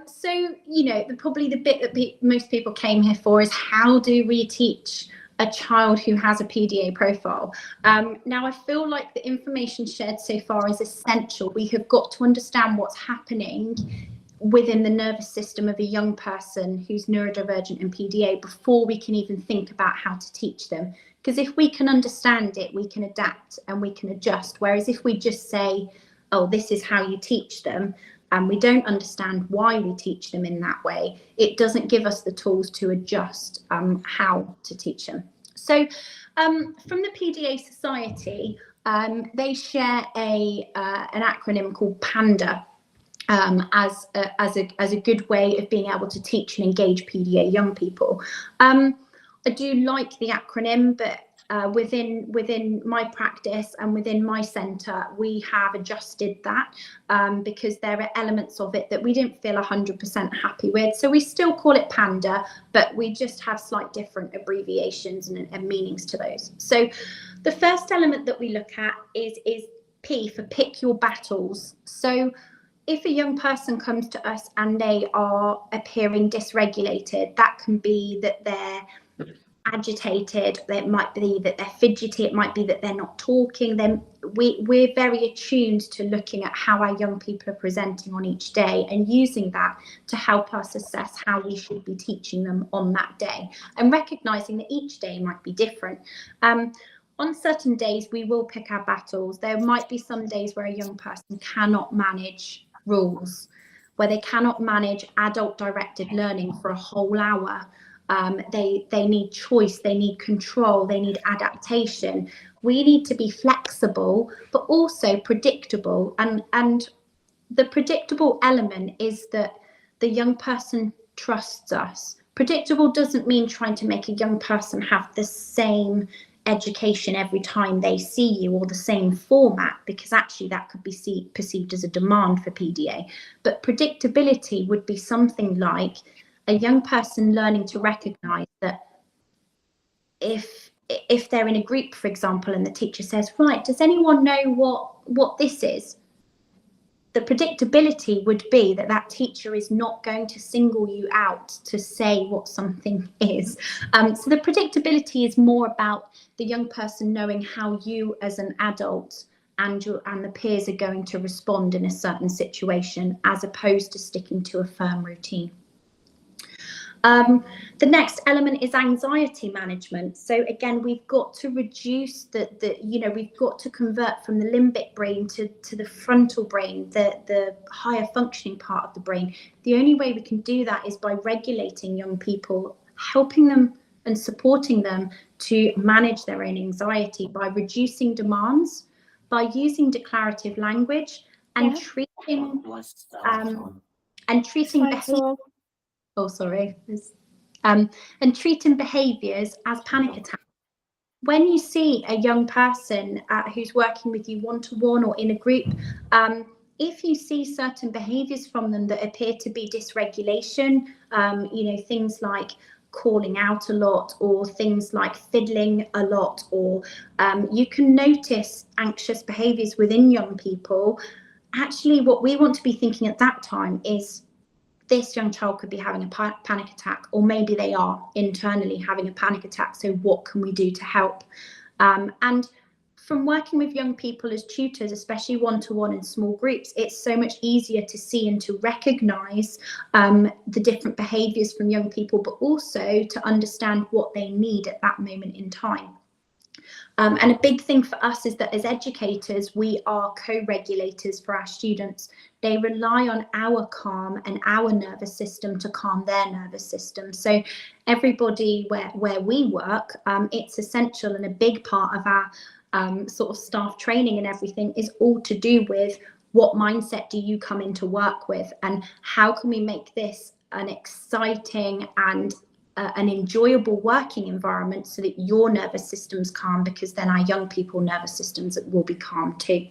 S2: So, you know, probably the bit that most people came here for is, how do we teach a child who has a PDA profile? Now, I feel like the information shared so far is essential. We have got to understand what's happening within the nervous system of a young person who's neurodivergent and PDA before we can even think about how to teach them. Because if we can understand it, we can adapt and we can adjust. Whereas if we just say, oh, this is how you teach them, and we don't understand why we teach them in that way, it doesn't give us the tools to adjust how to teach them. So from the PDA Society, they share an acronym called PANDA, as a good way of being able to teach and engage PDA young people. I do like the acronym, but within my practice and within my centre, we have adjusted that because there are elements of it that we didn't feel 100% happy with. So we still call it PANDA, but we just have slight different abbreviations and meanings to those. So the first element that we look at is P for pick your battles. So if a young person comes to us and they are appearing dysregulated, that can be that they're agitated, it might be that they're fidgety, it might be that they're not talking, then we're very attuned to looking at how our young people are presenting on each day and using that to help us assess how we should be teaching them on that day, and recognizing that each day might be different. On certain days, we will pick our battles. There might be some days where a young person cannot manage rules, where they cannot manage adult directed learning for a whole hour. They need choice, they need control, they need adaptation. We need to be flexible, but also predictable. And the predictable element is that the young person trusts us. Predictable doesn't mean trying to make a young person have the same education every time they see you or the same format, because actually that could be perceived as a demand for PDA. But predictability would be something like a young person learning to recognize that if they're in a group, for example, and the teacher says, right, does anyone know what this is? The predictability would be that that teacher is not going to single you out to say what something is. So the predictability is more about the young person knowing how you as an adult and the peers are going to respond in a certain situation, as opposed to sticking to a firm routine. The next element is anxiety management. So again, we've got to reduce we've got to convert from the limbic brain to the frontal brain, the higher functioning part of the brain. The only way we can do that is by regulating young people, helping them and supporting them to manage their own anxiety by reducing demands, by using declarative language and treating behavior. Oh, sorry. And treating behaviours as panic attacks. When you see a young person who's working with you one-to-one or in a group, if you see certain behaviours from them that appear to be dysregulation, things like calling out a lot, or things like fiddling a lot, or you can notice anxious behaviours within young people. Actually, what we want to be thinking at that time is, this young child could be having a panic attack, or maybe they are internally having a panic attack. So what can we do to help? And from working with young people as tutors, especially one-to-one in small groups, it's so much easier to see and to recognise the different behaviours from young people, but also to understand what they need at that moment in time. And a big thing for us is that as educators, we are co-regulators for our students. They rely on our calm and our nervous system to calm their nervous system. So everybody where we work, it's essential, and a big part of our sort of staff training and everything is all to do with what mindset do you come into work with, and how can we make this an exciting and an enjoyable working environment so that your nervous system's calm, because then our young people nervous systems will be calm too.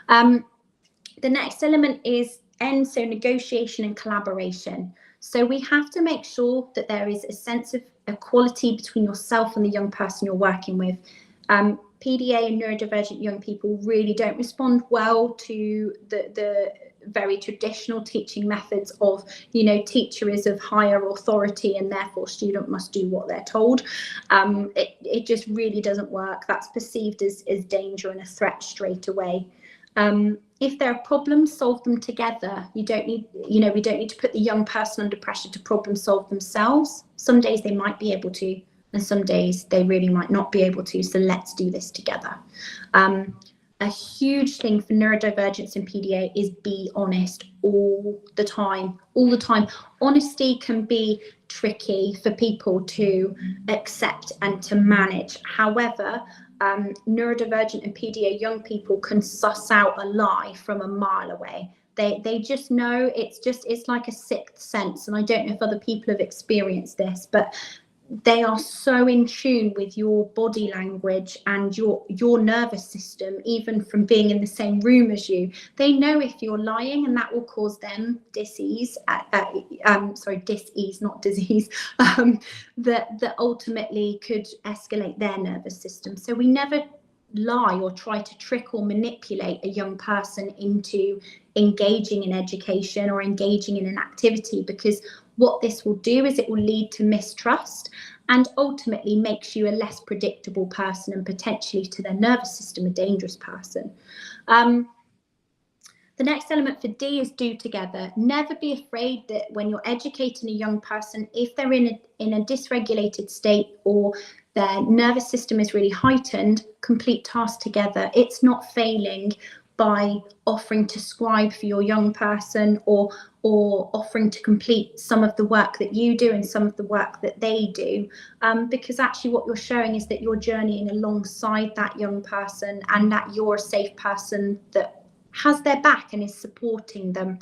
S2: The next element is N, so negotiation and collaboration. So we have to make sure that there is a sense of equality between yourself and the young person you're working with. PDA and neurodivergent young people really don't respond well to the very traditional teaching methods of, you know, teacher is of higher authority and therefore student must do what they're told. It just really doesn't work. That's perceived as danger and a threat straight away. If there are problems, solve them together. You don't need, you know, we don't need to put the young person under pressure to problem solve themselves. Some days they might be able to, and some days they really might not be able to. So let's do this together. A huge thing for neurodivergence in PDA is be honest all the time, all the time. Honesty can be tricky for people to accept and to manage. However, neurodivergent and PDA young people can suss out a lie from a mile away. They just know. It's like a sixth sense, and I don't know if other people have experienced this, but they are so in tune with your body language and your nervous system, even from being in the same room as you. They know if you're lying, and that will cause them dis-ease, dis-ease, not disease, that ultimately could escalate their nervous system. So we never lie or try to trick or manipulate a young person into engaging in education or engaging in an activity, because what this will do is it will lead to mistrust and ultimately makes you a less predictable person and potentially to their nervous system a dangerous person. The next element for D is do together. Never be afraid that when you're educating a young person, if they're in a dysregulated state or their nervous system is really heightened, complete tasks together. It's not failing by offering to scribe for your young person or offering to complete some of the work that you do and some of the work that they do, because actually what you're showing is that you're journeying alongside that young person and that you're a safe person that has their back and is supporting them.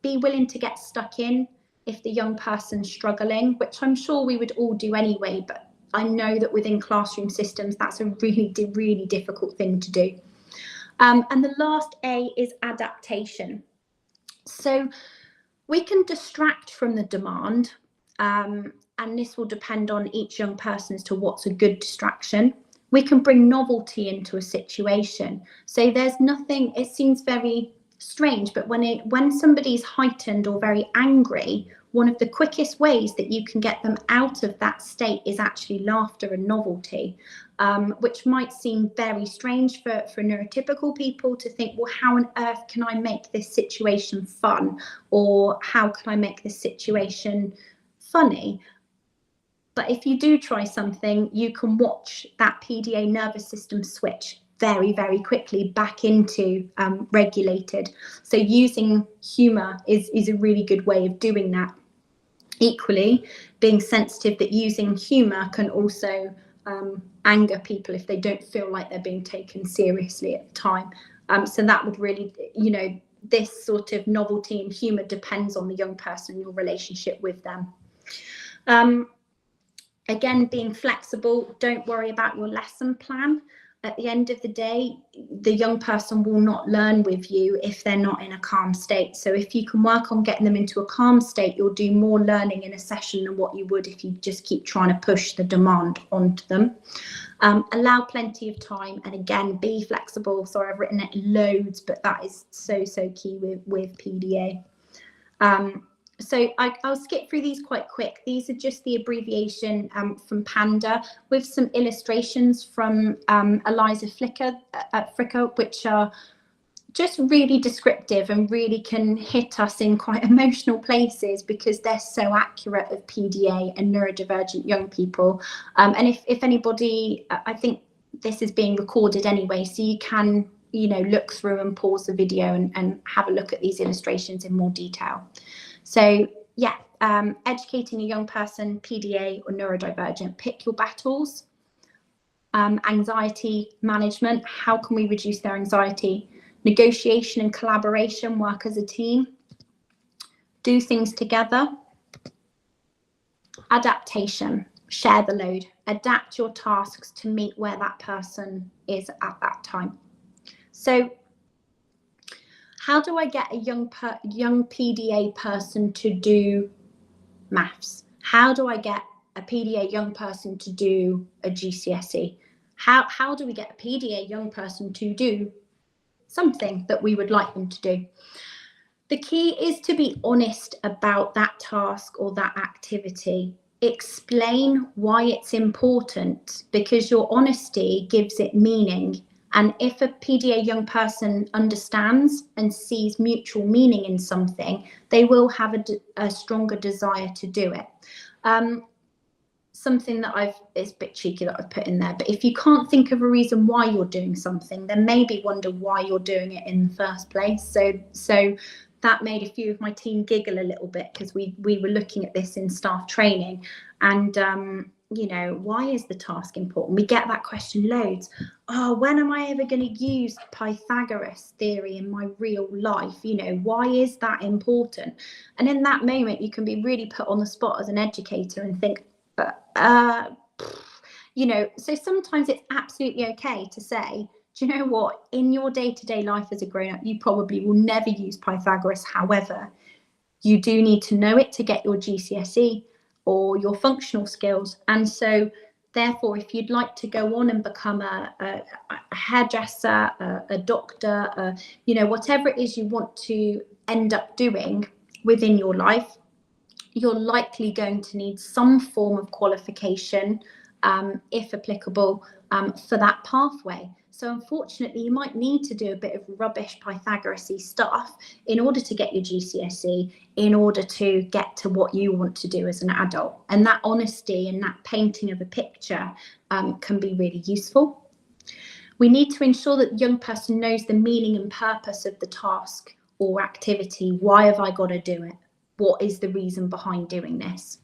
S2: Be willing to get stuck in if the young person's struggling, which I'm sure we would all do anyway, but I know that within classroom systems that's a really, really difficult thing to do. And the last A is adaptation. So we can distract from the demand, and this will depend on each young person as to what's a good distraction. We can bring novelty into a situation. So there's nothing, it seems very strange, but when somebody's heightened or very angry, one of the quickest ways that you can get them out of that state is actually laughter and novelty, which might seem very strange for neurotypical people to think, well, how on earth can I make this situation fun? Or how can I make this situation funny? But if you do try something, you can watch that PDA nervous system switch very, very quickly back into regulated. So using humour is a really good way of doing that. Equally, being sensitive that using humour can also anger people if they don't feel like they're being taken seriously at the time. So that would really, you know, this sort of novelty and humour depends on the young person, your relationship with them. Again, being flexible, don't worry about your lesson plan. At the end of the day, the young person will not learn with you if they're not in a calm state. So if you can work on getting them into a calm state, you'll do more learning in a session than what you would if you just keep trying to push the demand onto them. Allow plenty of time, and again, be flexible. Sorry, I've written it loads, but that is so key with PDA. So I'll skip through these quite quick. These are just the abbreviation from PANDA with some illustrations from Eliza Fricker, which are just really descriptive and really can hit us in quite emotional places because they're so accurate of PDA and neurodivergent young people. And if anybody, I think this is being recorded anyway, so you can, you know, look through and pause the video and have a look at these illustrations in more detail. So yeah, educating a young person, PDA or neurodivergent, pick your battles. Anxiety management, how can we reduce their anxiety? Negotiation and collaboration, work as a team. Do things together. Adaptation, share the load, adapt your tasks to meet where that person is at that time. So how do I get a young PDA person to do maths? How do I get a PDA young person to do a GCSE? How do we get a PDA young person to do something that we would like them to do? The key is to be honest about that task or that activity. Explain why it's important, because your honesty gives it meaning. And if a PDA young person understands and sees mutual meaning in something, they will have a stronger desire to do it. Something that it's a bit cheeky that I've put in there, but if you can't think of a reason why you're doing something, then maybe wonder why you're doing it in the first place. So that made a few of my team giggle a little bit, because we were looking at this in staff training, and you know, why is the task important? We get that question loads. Oh, when am I ever going to use Pythagoras theory in my real life? You know, why is that important? And in that moment, you can be really put on the spot as an educator and think, you know, so sometimes it's absolutely okay to say, do you know what, in your day-to-day life as a grown-up, you probably will never use Pythagoras. However, you do need to know it to get your GCSE or your functional skills. And so therefore, if you'd like to go on and become a hairdresser, a doctor, you know, whatever it is you want to end up doing within your life, you're likely going to need some form of qualification, if applicable, for that pathway. So unfortunately, you might need to do a bit of rubbish Pythagoras-y stuff in order to get your GCSE, in order to get to what you want to do as an adult. And that honesty and that painting of a picture can be really useful. We need to ensure that the young person knows the meaning and purpose of the task or activity. Why have I got to do it? What is the reason behind doing this?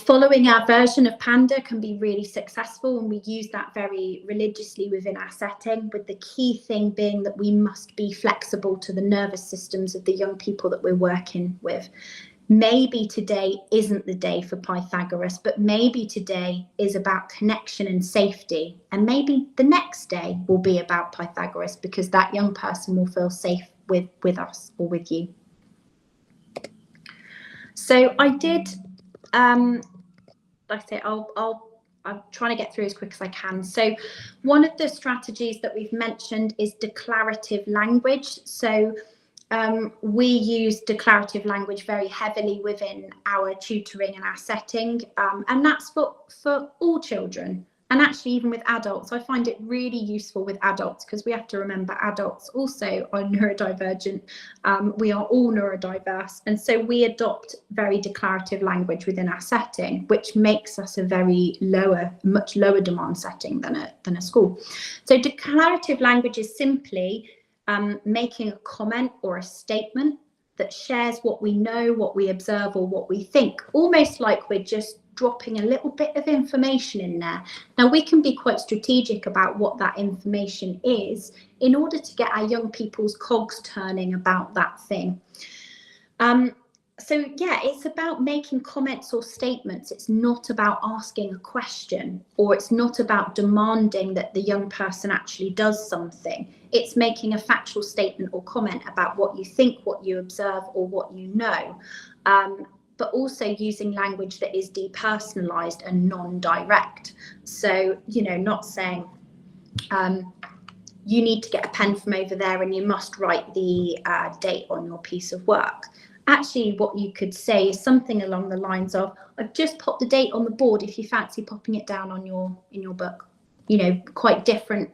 S2: Following our version of Panda can be really successful, and we use that very religiously within our setting, with the key thing being that we must be flexible to the nervous systems of the young people that we're working with. Maybe today isn't the day for Pythagoras, but maybe today is about connection and safety. And maybe the next day will be about Pythagoras, because that young person will feel safe with us or with you. So I did, like I say, I'm trying to get through as quick as I can. So one of the strategies that we've mentioned is declarative language. So we use declarative language very heavily within our tutoring and our setting, and that's for all children, and actually even with adults. I find it really useful with adults, because we have to remember adults also are neurodivergent. We are all neurodiverse, and so we adopt very declarative language within our setting, which makes us a very much lower demand setting than a school. So declarative language is simply making a comment or a statement that shares what we know, what we observe, or what we think, almost like we're just dropping a little bit of information in there. Now, we can be quite strategic about what that information is in order to get our young people's cogs turning about that thing. So yeah, it's about making comments or statements. It's not about asking a question, or it's not about demanding that the young person actually does something. It's making a factual statement or comment about what you think, what you observe, or what you know, but also using language that is depersonalized and non-direct. So, you know, not saying, you need to get a pen from over there and you must write the date on your piece of work. Actually, what you could say is something along the lines of, I've just popped the date on the board if you fancy popping it down on in your book. You know, quite different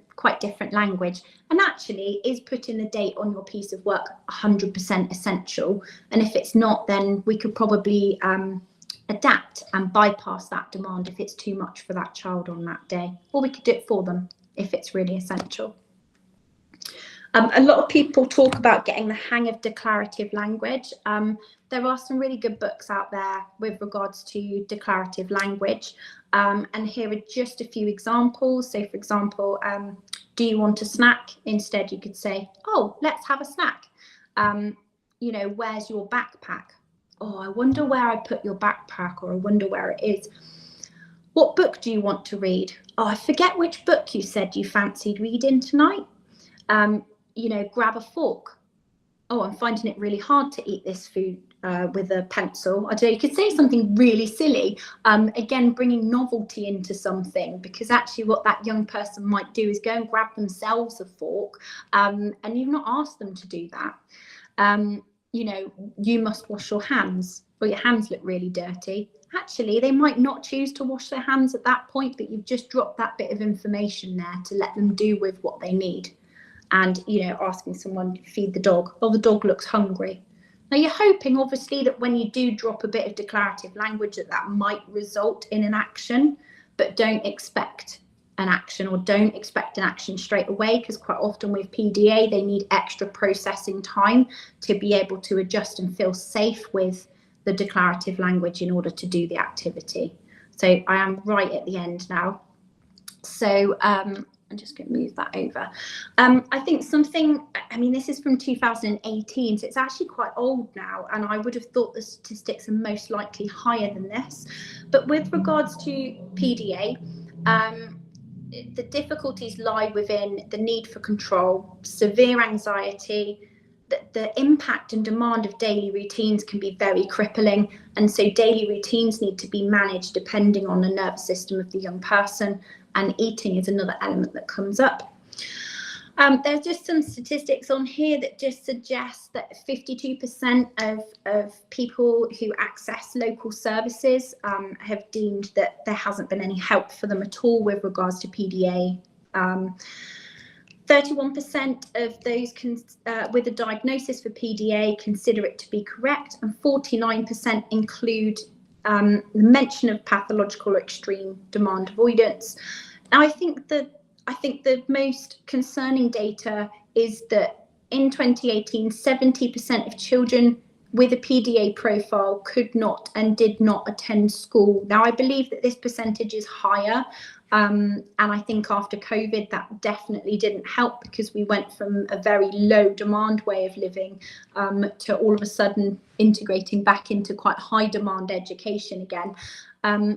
S2: language. And actually, is putting the date on your piece of work 100% essential? And if it's not, then we could probably adapt and bypass that demand if it's too much for that child on that day. Or we could do it for them if it's really essential. A lot of people talk about getting the hang of declarative language. There are some really good books out there with regards to declarative language. And here are just a few examples. So for example, do you want a snack? Instead, you could say, oh, let's have a snack. You know, where's your backpack? oh, I wonder where I put your backpack, or I wonder where it is. What book do you want to read? Oh, I forget which book you said you fancied reading tonight. You know, grab a fork. Oh, I'm finding it really hard to eat this food with a pencil. I don't know, you could say something really silly. Again, bringing novelty into something, because actually what that young person might do is go and grab themselves a fork, and you've not asked them to do that. You know, you must wash your hands, or your hands look really dirty. Actually, they might not choose to wash their hands at that point, but you've just dropped that bit of information there to let them do with what they need. And, you know, asking someone to feed the dog. Oh, the dog looks hungry. Now, you're hoping, obviously, that when you do drop a bit of declarative language, that might result in an action, but don't expect an action, or don't expect an action straight away, because quite often with PDA, they need extra processing time to be able to adjust and feel safe with the declarative language in order to do the activity. So I am right at the end now. So I'm just going to move that over. I think something, I mean, this is from 2018, so it's actually quite old now, and I would have thought the statistics are most likely higher than this. But with regards to PDA, the difficulties lie within the need for control, severe anxiety. The impact and demand of daily routines can be very crippling, and so daily routines need to be managed depending on the nervous system of the young person, and eating is another element that comes up. There's just some statistics on here that just suggest that 52% of people who access local services have deemed that there hasn't been any help for them at all with regards to PDA. 31% of those with a diagnosis for PDA consider it to be correct, and 49% include the mention of pathological or extreme demand avoidance. Now, I think the most concerning data is that in 2018, 70% of children with a PDA profile could not and did not attend school. Now, I believe that this percentage is higher. And I think after COVID, that definitely didn't help, because we went from a very low demand way of living to all of a sudden integrating back into quite high demand education again.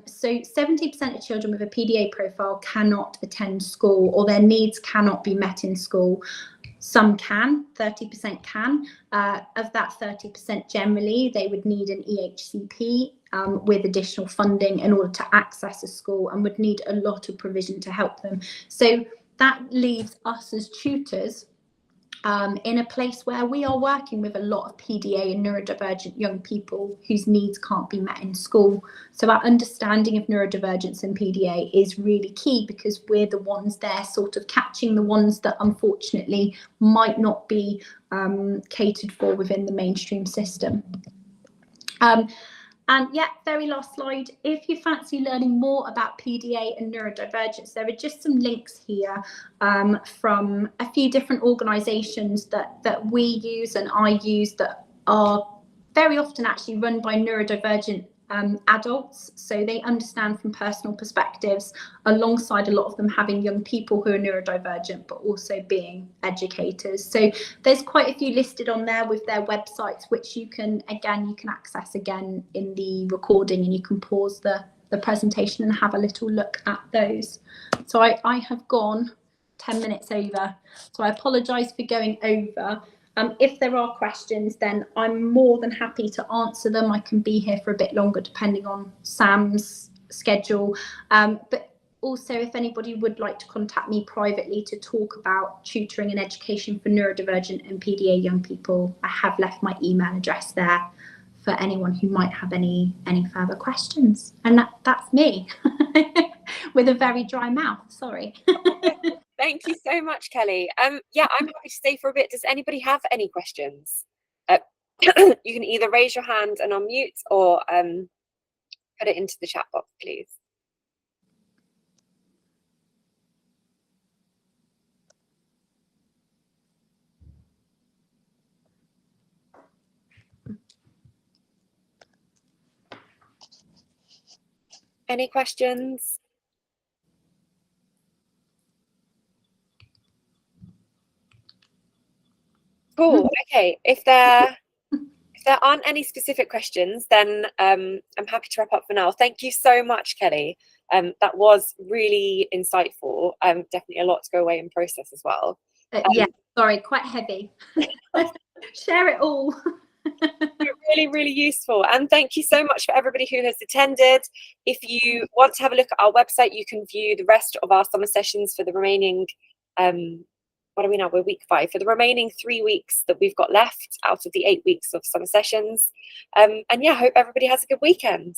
S2: So 70% of children with a PDA profile cannot attend school, or their needs cannot be met in school. Some can, 30% can. Of that 30%, generally, they would need an EHCP with additional funding in order to access a school, and would need a lot of provision to help them. So that leaves us as tutors in a place where we are working with a lot of PDA and neurodivergent young people whose needs can't be met in school. So our understanding of neurodivergence and PDA is really key, because we're the ones there sort of catching the ones that unfortunately might not be catered for within the mainstream system. And yeah, very last slide. If you fancy learning more about PDA and neurodivergence, there are just some links here from a few different organisations that we use and I use, that are very often actually run by neurodivergent adults. So they understand from personal perspectives, alongside a lot of them having young people who are neurodivergent, but also being educators. So there's quite a few listed on there with their websites, which you can access again in the recording, and you can pause the presentation and have a little look at those. So I have gone 10 minutes over, so I apologise for going over. If there are questions, then I'm more than happy to answer them. I can be here for a bit longer depending on Sam's schedule. But also, if anybody would like to contact me privately to talk about tutoring and education for neurodivergent and PDA young people, I have left my email address there for anyone who might have any further questions. And that's me with a very dry mouth, sorry.
S1: Thank you so much, Kelly. Yeah, I'm happy to stay for a bit. Does anybody have any questions? You can either raise your hand and unmute, or put it into the chat box, please. Any questions? Cool. Okay. If there if there aren't any specific questions, then I'm happy to wrap up for now. Thank you so much, Kelly. That was really insightful. Definitely a lot to go away and process as well.
S2: Yeah, sorry, quite heavy. Share it all.
S1: Really, really useful. And thank you so much for everybody who has attended. If you want to have a look at our website, you can view the rest of our summer sessions for the remaining, what are we now? We're week 5. For the remaining 3 weeks that we've got left out of the 8 weeks of summer sessions. And yeah, hope everybody has a good weekend.